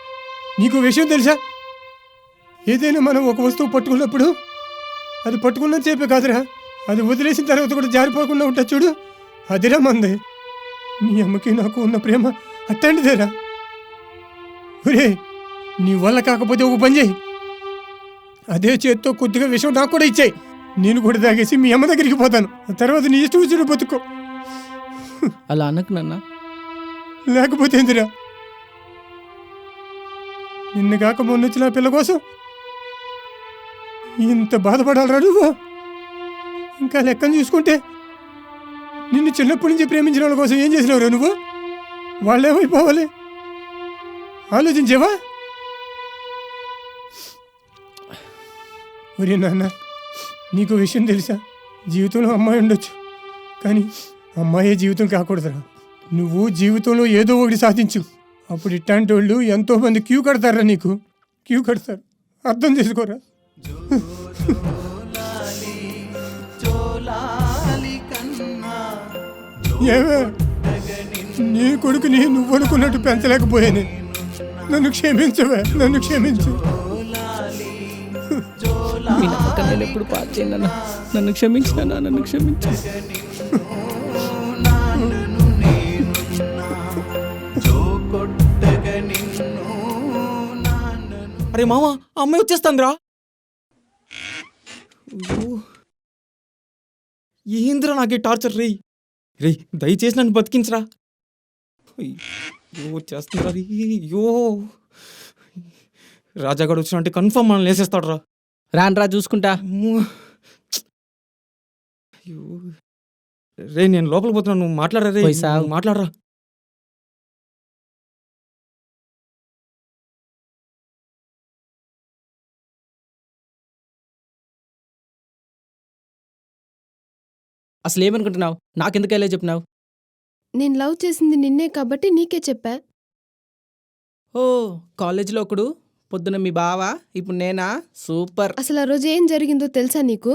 నీకు విషయం తెలుసా? ఏదైనా మనం ఒక వస్తువు పట్టుకున్నప్పుడు అది పట్టుకున్న చేపే కాదురా, అది వదిలేసిన తర్వాత కూడా జారిపోకుండా ఉంటా చూడు, అదిరా మంది. మీ అమ్మకి నాకు ఉన్న ప్రేమ అట్లాంటిదేరా. ఒరే నీ వల్ల కాకపోతే ఒక పని చేయి, అదే చేత్తో కొద్దిగా విషయం నాకు కూడా ఇచ్చాయి, నేను కూడా తాగేసి మీ అమ్మ దగ్గరికి పోతాను. తర్వాత నీ ఇష్టం వచ్చిన బతుకో. అలా అనకు నాన్న. లేకపోతే ఏందిరా, నిన్న కాక మొన్న వచ్చిన పిల్ల కోసం ఇంత బాధపడాలరా నువ్వు? ఇంకా లెక్కను చూసుకుంటే నిన్ను చిన్నప్పటి నుంచి ప్రేమించిన వాళ్ళ కోసం ఏం చేసినావురా నువ్వు? వాళ్ళేమైపోవాలి ఆలోచించేవా? ఒరే నాన్న, నీకు విషయం తెలుసా? జీవితంలో అమ్మాయి ఉండొచ్చు, కానీ అమ్మాయే జీవితం కాకూడదురా. నువ్వు జీవితంలో ఏదో ఒకటి సాధించు, అప్పుడు ఇట్లాంటి వాళ్ళు ఎంతోమంది క్యూ కడతారా, నీకు క్యూ కడతారు. అర్థం చేసుకోరా. ఏమే నీ కొడుకుని నువ్వు అనుకున్నట్టు పెంచలేకపోయాను, నన్ను క్షమించవే, నన్ను క్షమించు. మీ నమ్మకం నేను ఎప్పుడు పాస్ చేయను, నన్ను క్షమించిన, నన్ను క్షమించు. అరే మామ, అమ్మాయి వచ్చేస్తాందిరా. ఏంద్రా నాకే టార్చర్ రే. రే దయచేసి నన్ను బతికించరా. అయ్యో చేస్తుందిరా. అయ్యో రాజాగాడు వచ్చినంటే కన్ఫర్మ్ మనం లేసేస్తాడు రా. రాన్రా చూసుకుంటా. అయ్యో రే నేను లోపలికి పోతున్నా, నువ్వు మాట్లాడరా రే, మాట్లాడరా. అసలు ఏమనుకుంటున్నావు? నాకెందుకు వెళ్ళే చెప్పినావు? నేను లవ్ చేసింది నిన్నే కాబట్టి నీకే చెప్పా. ఓ కాలేజీలో ఒకడు, పొద్దున మీ బావా, ఇప్పుడు నేనా? సూపర్. అసలు ఆ రోజు ఏం జరిగిందో తెలుసా నీకు?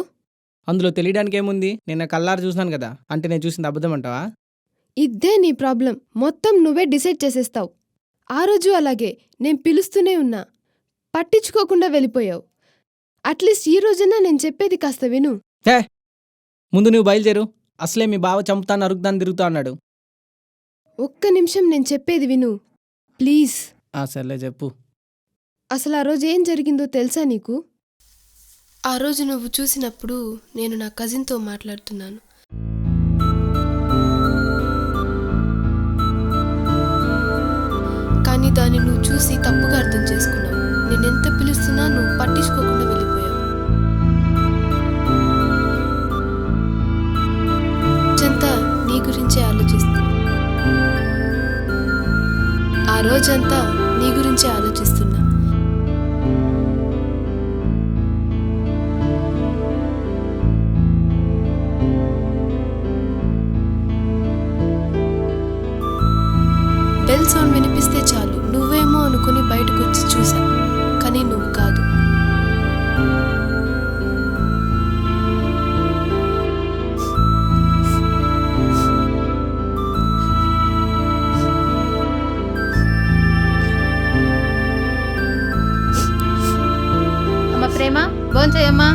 అందులో తెలియడానికి ఏముంది? నిన్న కల్లారు చూసినాను కదా, అంటే నేను చూసింది అబద్ధం అంటావా? ఇదే నీ ప్రాబ్లం, మొత్తం నువ్వే డిసైడ్ చేసేస్తావు. ఆ రోజు అలాగే నేను పిలుస్తూనే ఉన్నా, పట్టించుకోకుండా వెళ్ళిపోయావు. అట్లీస్ట్ ఈ రోజైనా నేను చెప్పేది కాస్త విను. హే ముందు నువ్వు బయలుదేరు. అసలే మీ బావ చంపుతాను అరుగుతాను తిరుగుతా అన్నాడు. ఒక్క నిమిషం నేను చెప్పేది విను ప్లీజ్. సర్లే చెప్పు. అసలు ఆ రోజు ఏం జరిగిందో తెలుసా నీకు? ఆ రోజు నువ్వు చూసినప్పుడు నేను నా కజిన్తో మాట్లాడుతున్నాను. చూసి తప్పుగా అర్థం చేసుకున్నావు. నేనెంత పిలుస్తున్నా నువ్వు పట్టించుకోకుండా వెళ్ళిపోయావు. రోజంతా నీ గురించే ఆలోచిస్తున్నా. ఆ రోజంతా నీ గురించే ఆలోచిస్తున్నా. బెల్ సౌండ్ వినిపిస్తే చాలు నువ్వేమో అనుకుని బయటకు వచ్చి చూసా, కానీ నువ్వు కాదు. అమ్మ ప్రేమ భోంచేయమ్మా.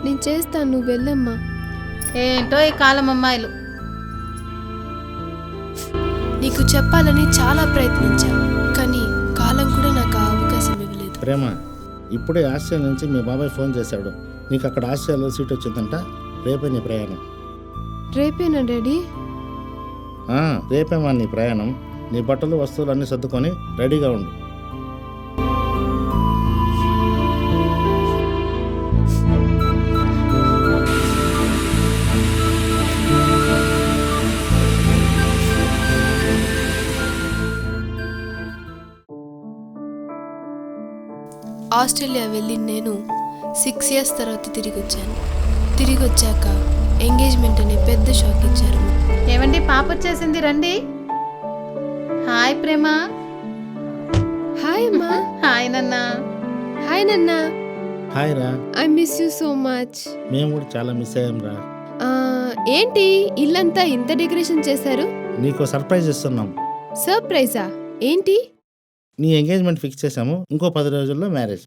నేను చేస్తాను, నువ్వు వెళ్ళమ్మా. ఏంటో ఈ కాలం అమ్మాయిలు. నీకు చెప్పాలని చాలా ప్రయత్నించా, కానీ కాలం కూడా నాకు ఆ అవకాశం ఇవ్వలేదు. ప్రేమ, ఇప్పుడే ఆస్ట్రేలియా నుంచి మీ బాబాయ్ ఫోన్ చేశాడు. నీకు అక్కడ ఆస్ట్రేలియాలో సీట్ వచ్చిందంట. రేపే నీ ప్రయాణం. రేపేనా డాడీ? రేపేమా నీ ప్రయాణం. నీ బట్టలు వస్తువులు అన్నీ సర్దుకొని రెడీగా ఉండు. ఆస్ట్రేలియా వెళ్ళి నేను 6 years తర్వాత తిరిగి వచ్చాను. తిరిగి వచ్చాక ఎంగేజ్మెంట్ అనే పెద్ద షాక్ ఇచ్చారు. ఏమండి పాప వచ్చేసింది, రండి. హాయ్ ప్రేమ. హాయ్ అమ్మా. హాయ్ నాన్న. హాయ్ నాన్న. హాయ్ రా. I miss you so much. మేము కూడా చాలా మిస్ అయ్యాం రా. ఏంటి ఇల్లంతా ఇంత డెకరేషన్ చేశారు? నీకు సర్ప్రైజ్ ఇస్తున్నాం. సర్ప్రైజా? ఏంటి? నీ ఎంగేజ్మెంట్ ఫిక్స్ చేసాము. ఇంకో 10 రోజుల్లో మ్యారేజ్.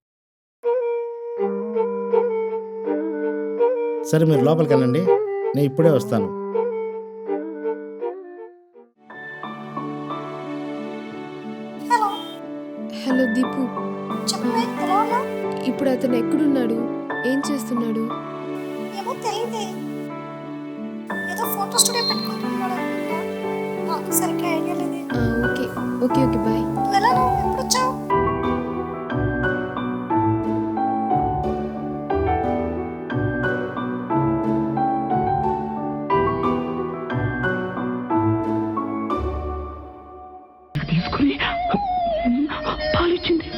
సరే మీరు లోపలికి వెళ్ళండి, నేను ఇప్పుడే వస్తాను. హలో దీపు. ఇప్పుడు అతను ఎక్కడున్నాడు? ఏం చేస్తున్నాడు? ఏమో తెలియదే. ఏదో ఫోటో స్టూడియో పెట్టుకుంటున్నాడు. నాకు సరిగ్గా ఐడియా లేదే. Okay okay okay bye. వెళ్ళను. ఎప్పుడు వచ్చావు? తీసుకుని పాలిచ్చింది.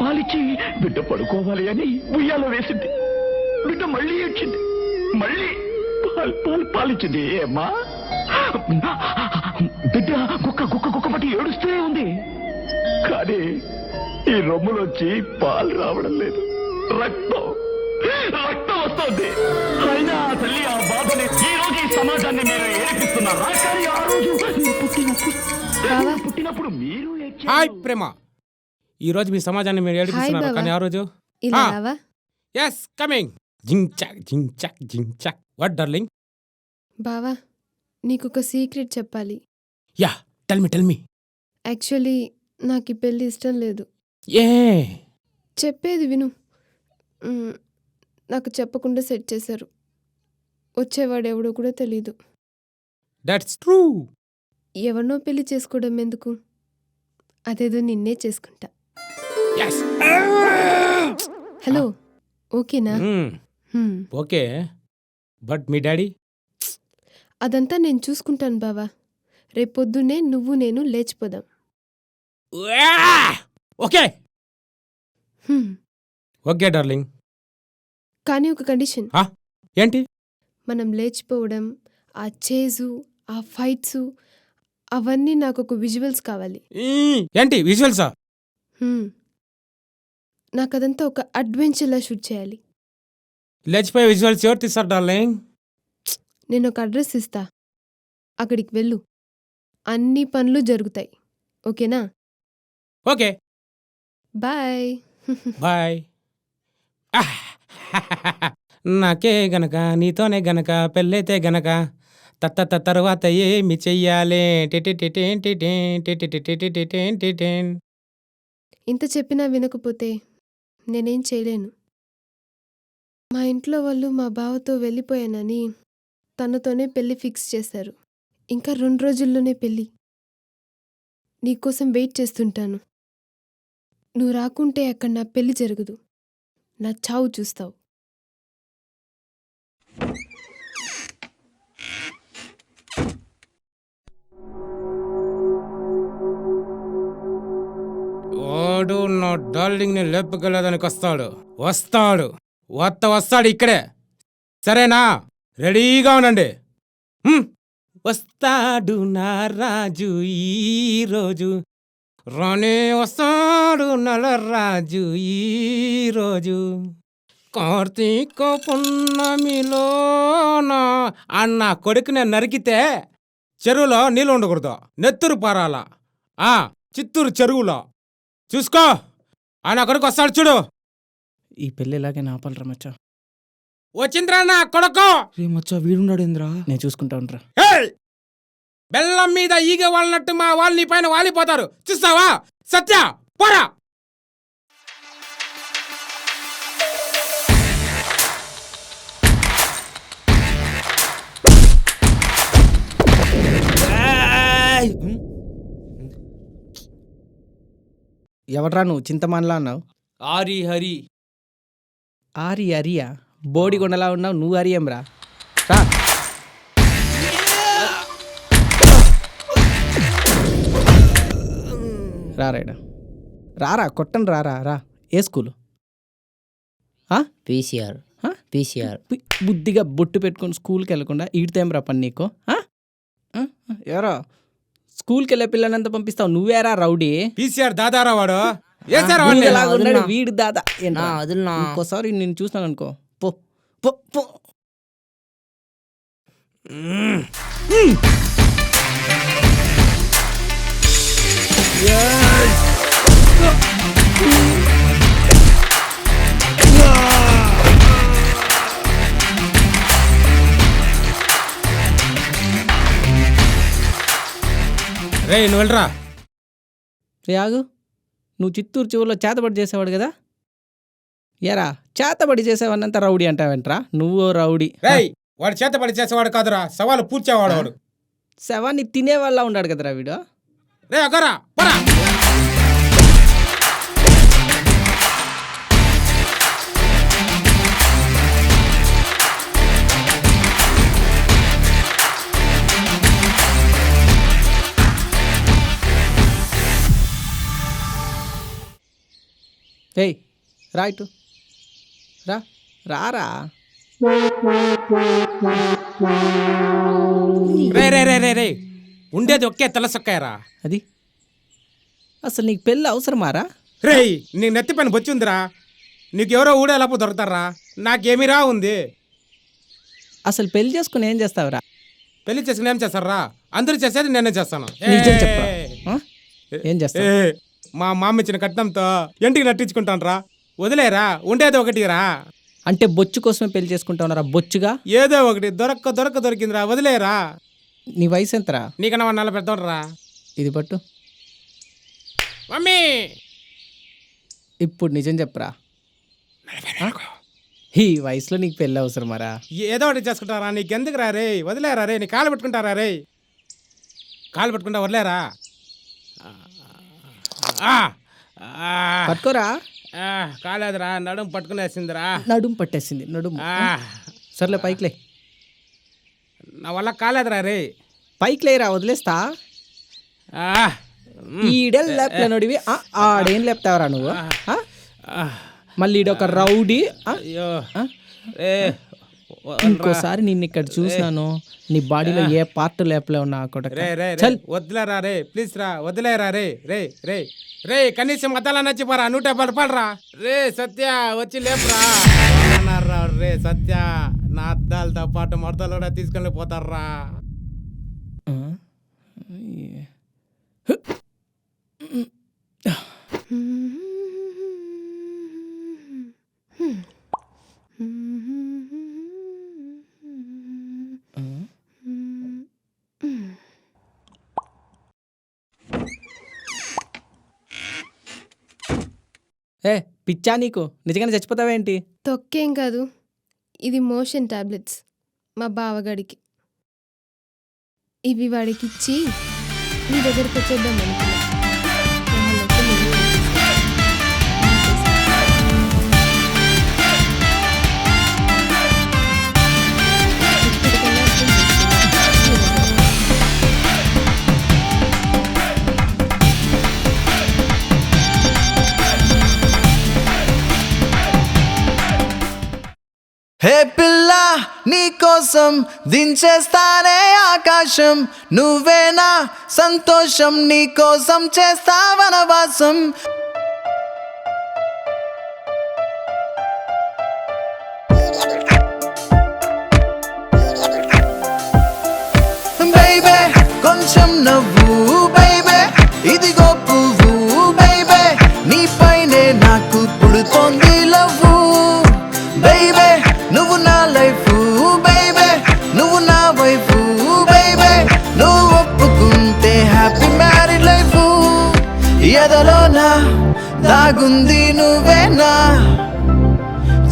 పాలిచ్చి బిడ్డ పడుకోవాలి అని ఉయ్యాలో వేసింది. బిడ్డ మళ్ళీ వచ్చింది. మళ్ళీ పాలిచ్చింది. ఏమ్మా బిడ్డ కుక్క పట్టి ఏడుస్తూనే ఉంది. కానీ ఈ రొమ్ములోంచి పాలు రావడం లేదు. రక్తం వస్తుంది. అయినా తల్లి ఆ బాధని ఈ రోజు ఈ సమాజాన్ని మీరు ఏడిపిస్తున్నారా? కానీ ఆ రోజు పుట్టినప్పుడు మీరు హాయ్ ప్రేమ. ఈ రోజు మీ సమాజాన్ని మీరు ఏడిపిస్తున్నారు, కానీ ఆ రోజు ఎస్ కమింగ్. జించాక్ వాట్ డార్లింగ్? బావా, నీకొక సీక్రెట్ చెప్పాలి. Yeah tell me. యాక్చువల్లీ నాకు ఈ పెళ్ళి ఇష్టం లేదు. ఏ? చెప్పేది విను. నాకు చెప్పకుండా సెట్ చేశారు. వచ్చేవాడు ఎవడో కూడా తెలీదు. That's true. ఎవరినో పెళ్లి చేసుకోవడం ఎందుకు? అదేదో నిన్నే చేసుకుంటా. హలో, ఓకేనా? Okay, but me daddy? అదంతా నేను చూసుకుంటాను బావా. రేపొద్దునే నువ్వు నేను లేచిపోదాం. Okay okay darling. కానీ ఒక కండిషన్. ఏంటి? మనం లేచిపోవడం, ఆ చేజు, ఆ ఫైట్స్, అవన్నీ నాకు ఒక విజువల్స్ కావాలి. ఏంటి విజువల్సా? నాకు అదంతా ఒక అడ్వెంచర్లా షూట్ చేయాలి. లేచిపోయే విజువల్స్ ఎవరు తీస్తారు డార్లింగ్? నేను ఒక అడ్రస్ ఇస్తా, అక్కడికి వెళ్ళు. అన్ని పనులు జరుగుతాయి. ఓకేనా? Okay bye. బాయ్. నాకే గనక నీతోనే గనక పెళ్ళైతే గనక తర్వాత ఏమి చెయ్యాలి? ఇంత చెప్పినా వినకపోతే నేనేం చేయలేను. మా ఇంట్లో వాళ్ళు మా బావతో వెళ్ళిపోయానని తనతోనే పెళ్లి ఫిక్స్ చేశారు. ఇంకా 2 రోజుల్లోనే పెళ్ళి. నీకోసం వెయిట్ చేస్తుంటాను. నువ్వు రాకుంటే అక్కడ నా పెళ్లి జరగదు, నా చావు చూస్తావు. వాడు నా డార్లింగ్ని లేపుకెళ్ళడానికి వస్తాడు వస్తాడు ఇక్కడే. సరేనా? రెడీగా ఉండండి. వస్తాడు నా రాజు ఈరోజు, రానే వస్తాడు నలరాజు ఈరోజు, కార్తీక పున్నమిలోన అన్న కొడుకునే నరికితే చెరువులో నీళ్ళు ఉండకూడదు, నెత్తురు పారాల. చిత్తూరు చెరువులో చూసుకో, ఆయన కొడుకు వస్తాడు చూడు. ఈ పెళ్ళి ఇలాగే ఆపాలరా మచ్చా. వచ్చింద్రా నా కొడుకు. రే మచ్చా వీడున్నాడు ఏంద్రా? నేను చూసుకుంటా ఉంటా. బెల్లం మీద ఈగ వాళ్ళనట్టు మా వాళ్ళు నీ పైన వాలిపోతారు, చూస్తావా? సత్య పోరా. ఎవడ్రా నువ్వు చింతమాన్లా అన్నావు? ఆరి హరి. ఆరి అరియా? బోడిగొండలా ఉన్నావు, నువ్వు అరియం రా. రా రారాడా, రారా కొట్టండి, రారా రా. ఏ స్కూలు? పీసీఆర్. బుద్ధిగా బొట్టు పెట్టుకొని స్కూల్కి వెళ్ళకుండా ఈడితేం రా పని నీకు? ఎవరో స్కూల్కి వెళ్ళే పిల్లలంతా పంపిస్తావు, నువ్వేరా రౌడీ? పీసీఆర్ దాదారా వాడు. వీడు దాదా. ఇంకోసారి నేను చూసినాను అనుకో, పో పో పో. రే నువ్వు వెళ్ళరా. ఆగు, నువ్వు చిత్తూరు చివరిలో చేతబడి చేసేవాడు కదా? ఎరా చేతబడి చేసేవాడినంతా రౌడీ అంటావేంట్రా? నువ్వు రౌడీ. వాడు చేతబడి చేసేవాడు కాదురా, సవాలు పూడ్చేవాడు వాడు. శవాన్ని తినేవాళ్ళ ఉన్నాడు కదరా వీడు. రే అగరా పరా. ఏయ్ రా ఇటు రా, రారా. రే రే రే రే రే ఉండేది ఒకే తెల్లసొక్కాయరా. అది అసలు నీకు పెళ్ళి అవసరమారా? రేయ్ నీ నెత్తి పైన బొచ్చి ఉందిరా, నీకెవరో ఊడేలాపో దొరుకుతారా, నాకేమిరా ఉంది. అసలు పెళ్లి చేసుకుని ఏం చేస్తావురా? పెళ్లి చేసుకుని ఏం చేస్తారా? అందరూ చేసేది నేనే చేస్తాను. ఏం చేస్తావు? మా మామ ఇచ్చిన కట్నంతో ఇంటికి నట్టించుకుంటాను రా, వదిలేరా. ఉండేది ఒకటిరా. అంటే బొచ్చు కోసమే పెళ్లి చేసుకుంటావునరా? బొచ్చుగా ఏదో ఒకటి దొరికిందిరా, వదిలేరా. నీ వయసు ఎంతరా? నీకన్నా 4 పెద్దోడరా. ఇది పట్టు మమ్మీ. ఇప్పుడు నిజం చెప్పరా, ఈ వయసులో నీకు పెళ్ళి అవసరమారా? ఏదో ఒకటి చేసుకుంటారా, నీకెందుకు రా రే, వదిలేరా రే. నీ కాలు పెట్టుకుంటారా రే, కాలు పెట్టుకుంటా వదిలేరా. పట్టుకోరా. కాలేదురా, నడుము పట్టుకునేసిందిరా. నడుము పట్టేసింది, నడుము. సర్లే పైకిలే. నా వల్ల కాలేదురా రే. పైకిలేరా, వదిలేస్తా. ఈడేం లేపలేనోడివి, ఆడేం లేపుతావరా నువ్వు? మళ్ళీ ఈడొక రౌడీ. ఇంకోసారి నిన్ను ఇక్కడ చూసినాను, నీ బాడీలో ఏ పార్ట్ లేపలేవు నా కొడుకు. వదిలేరా రే, ప్లీజ్ రా, వదిలేరా రే. రే రే రే కనీసం మతాలా నచ్చిపోరా, 150 పడరా రే. సత్య వచ్చి లేపురా రే. సత్య నా అద్దాలతో పాటు మడతలు కూడా తీసుకొని పోతారా. ఏ పిచ్చా నీకు, నిజంగానే చచ్చిపోతావేంటి? తొక్కేం కాదు, ఇది మోషన్ టాబ్లెట్స్ మా బావగాడికి. ఇవి వాడికి ఇచ్చి నీ దగ్గరికి వచ్చేద్దాం అనుకున్నా. హే పిల్ల నీ కోసం దించేస్తానే ఆకాశం, నువ్వేనా సంతోషం, నీ కోసం చేస్తా వనవాసం. బైబే కొంచెం నవ్వు బైబే, ఇదిగో పువ్వు బైబే, నీ పైనే నాకు పుడుతోంది లవ్వు. బైబే నువ్వు నా లైఫ్ బైబే, నువ్వు నా వైఫ్ బైబే, నువ్వు ఒప్పుకుంటే హ్యాపీ మ్యారీడ్ లైఫ్. ఎదలోనా దాగుంది నువ్వేనా,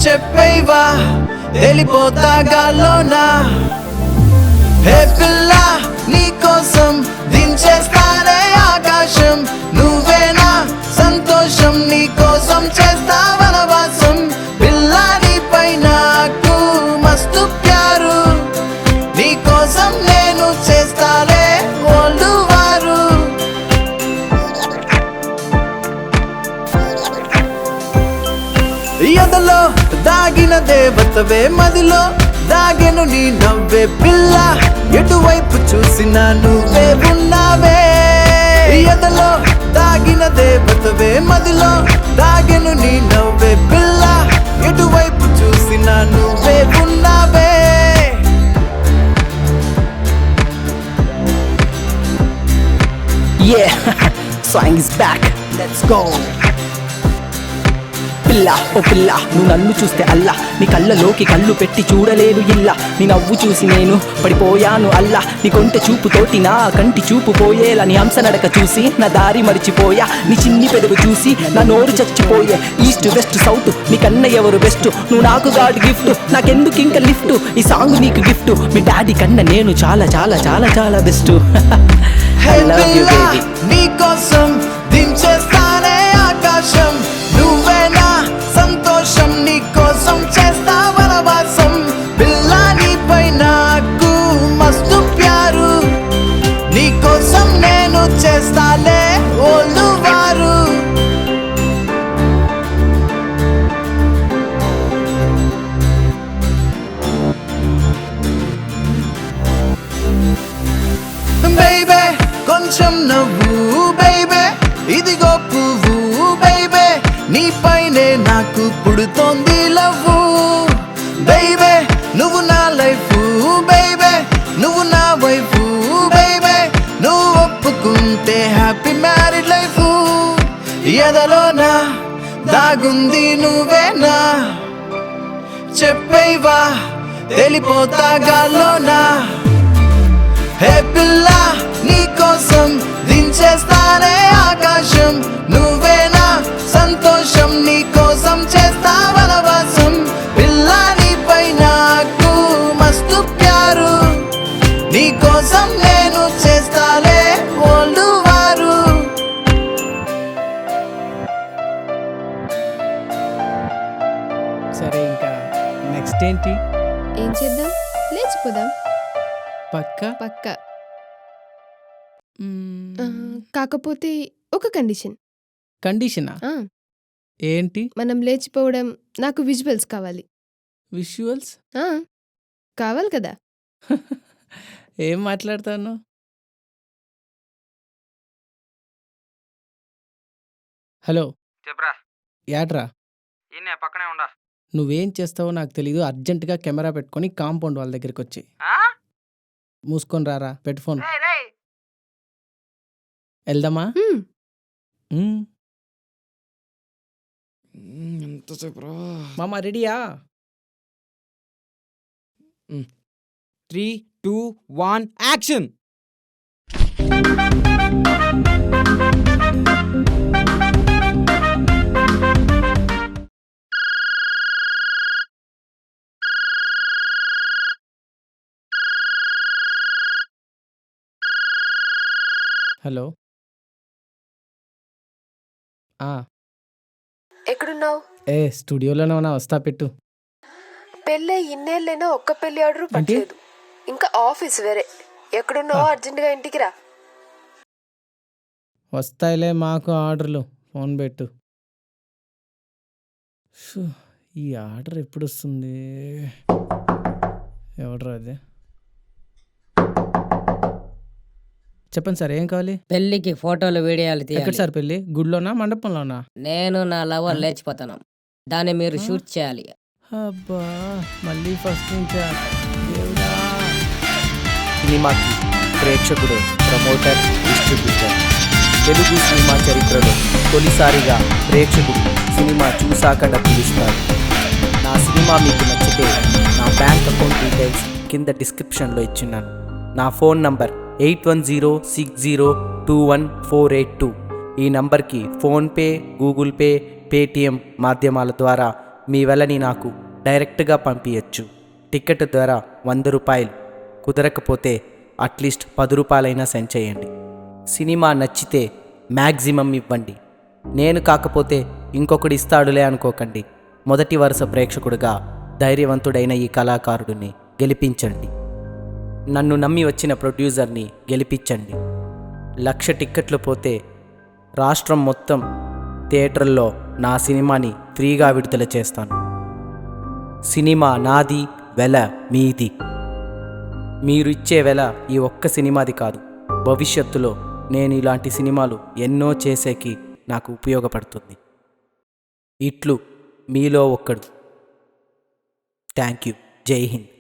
చెప్పేవా వెళ్ళిపోతా గాల్లోనా. హే పిల్ల నీ కోసం దించేస్తానే ఆకాశం, నువ్వేనా సంతోషం, నీ కోసం చేస్తా వనవాసం. పిల్ల నీపై నాకు మస్తు ప్యారు, నీ కోసం నేను చేస్తాలే ఓల్డ్ వారు. ఎదలో దాగిన దేవతవే, మదిలో దాగెను నీ నవ్వే పిల్ల, ఎటువైపు చూసినా నువ్వే ఉన్నావే. ఎదలో దాగిన దేవతవే, మదిలో దాగెను నీ నవ్వే పిల్ల, ఎటువైపు చూసినా నువ్వే ఉన్నావే. Yeah, swang is back. Let's go. పిల్ల ఓ పిల్ల నువ్వు నన్ను చూస్తే అల్లా, నీ కళ్ళలోకి కళ్ళు పెట్టి చూడలేను ఇల్లా. నీ నవ్వు చూసి నేను పడిపోయాను అల్లా, నీ కొంటె చూపుతోటి నా కంటి చూపు పోయేలా. నీ హంస నడక చూసి నా దారి మరిచిపోయా, నీ చిన్ని పెదవు చూసి నా నోరు చచ్చిపోయే. ఈస్ట్ వెస్ట్ సౌత్ నీ కన్న ఎవరు బెస్ట్, నువ్వు నాకు గాడ్ గిఫ్ట్, నాకెందుకు ఇంకా లిఫ్ట్. ఈ సాంగ్ నీకు గిఫ్ట్, మీ డాడీ కన్నా నేను చాలా చాలా చాలా చాలా బెస్ట్. హే పిల్ల నీ కోసం దించేస్తానే ఆకాశం, నువ్వేనా సంతోషం, నీ కోసం చేస్తా వనవాసం. పిల్ల నీపై నాకు మస్తు ప్యారు, నీ కోసం నేను చేస్తాలే ఓల్డ్ వారు. బైబే కొంచెం నవ్వు బైబే, ఇదిగో పువ్వు బైబే, నీ పైనే నాకు పుడుతోంది లవ్వు. బైబే నువ్వు నా లైఫ్ బైబే, నువ్వు నా వైఫ్ బైబే, నువ్వు ఒప్పుకుంటే హ్యాపీ మ్యారీడ్ లైఫ్. ఎదలోనా దాగుంది నువ్వేనా, చెప్పేవా వెళ్ళిపోతా గాల్లోనా. హే పిల్ల నీ కోసం దించేస్తానే ఆకాశం, నువ్వేనా సంతోషం, నీ కోసం చేస్తా వనవాసం. పిల్ల నీపై నాకు మస్తు ప్యారు, నీ కోసం నేను చేస్తాలే ఓల్డ్ వారు. సరే ఇంకా నెక్స్ట్ ఏంటి? ఏం చేద్దాం, లేచిపోదాం. పక్కా పక్క కాకపోతే ఒక కండిషన్. కండిషనా? ఏంటి? మనం లేచిపోవడం, నాకు విజువల్స్ కావాలి. విజువల్స్ కావాలి కదా. ఏం మాట్లాడతాను? హలో చెప్పరా. యాడ్రా, ఈయన పక్కనే ఉండా. నువ్వేం చేస్తావో నాకు తెలీదు. అర్జెంటుగా కెమెరా పెట్టుకొని కాంపౌండ్ వాళ్ళ దగ్గరికి వచ్చి మూసుకొని రారా. పెట్టు ఫోన్. వెళ్దామా? ఎంతసేపు రా మామ, రెడీయా? 3, 2, 1 యాక్షన్. హలో. ఎక్కడున్నావు? స్టూడియోలోనే ఉన్నా, వస్తా. పెట్టు. పెళ్ళి ఇన్నేళ్ళైనా ఒక్క పెళ్లి ఆర్డర్ పట్టలేదు, ఇంకా ఆఫీస్ వేరే. ఎక్కడున్నావో అర్జెంటుగా ఇంటికి రా. వస్తాయిలే మాకు ఆర్డర్లు. ఫోన్ పెట్టు. ఈ ఆర్డర్ ఎప్పుడు వస్తుంది? ఎవడరా అది? చెప్పండి సార్, ఏం కావాలి? పెళ్ళికి ఫోటోలు వీడియోలు ఎక్కడ తీయాలి. సార్ పెళ్ళి? గుడిలోనా మండపంలోనా? నేను నా లవర్ లేచిపోతాను. దాన్ని మీరు షూట్ చేయాలి. అబ్బా, మళ్ళీ ఫస్ట్ నుంచా? దేవుడా. సినిమాకి ప్రేక్షకుడే ప్రమోటర్, డిస్ట్రిబ్యూటర్. తెలుగు సినిమా చరిత్రలో తొలిసారిగా ప్రేక్షకుడు సినిమా చూశాక డబ్బులు ఇస్తారు. నా సినిమా మీకు నచ్చితే నా బ్యాంక్ అకౌంట్ డీటెయిల్స్ కింద డిస్క్రిప్షన్లో ఇచ్చిన్నాను. నా ఫోన్ నంబర్ 8106021482. ఈ నంబర్కి ఫోన్పే, గూగుల్ పే, పేటిఎం మాధ్యమాల ద్వారా మీ వెళ్ళని నాకు డైరెక్ట్గా పంపించచ్చు. టికెట్ ధర 100 రూపాయలు. కుదరకపోతే అట్లీస్ట్ 10 రూపాయలైనా సెండ్ చేయండి. సినిమా నచ్చితే మ్యాక్సిమం ఇవ్వండి. నేను కాకపోతే ఇంకొకడు ఇస్తాడులే అనుకోకండి. మొదటి వరుస ప్రేక్షకుడిగా ధైర్యవంతుడైన ఈ కళాకారుడిని గెలిపించండి. నన్ను నమ్మి వచ్చిన ప్రొడ్యూసర్ని గెలిపించండి. 1,00,000 టిక్కెట్లు పోతే రాష్ట్రం మొత్తం థియేటర్లో నా సినిమాని ఫ్రీగా విడుదల చేస్తాను. సినిమా నాది, వెల మీది. మీరు ఇచ్చే వెల ఈ ఒక్క సినిమాది కాదు, భవిష్యత్తులో నేను ఇలాంటి సినిమాలు ఎన్నో చేసేకి నాకు ఉపయోగపడుతుంది. ఇట్లు మీలో ఒక్కడు. Thank you. జై హింద్.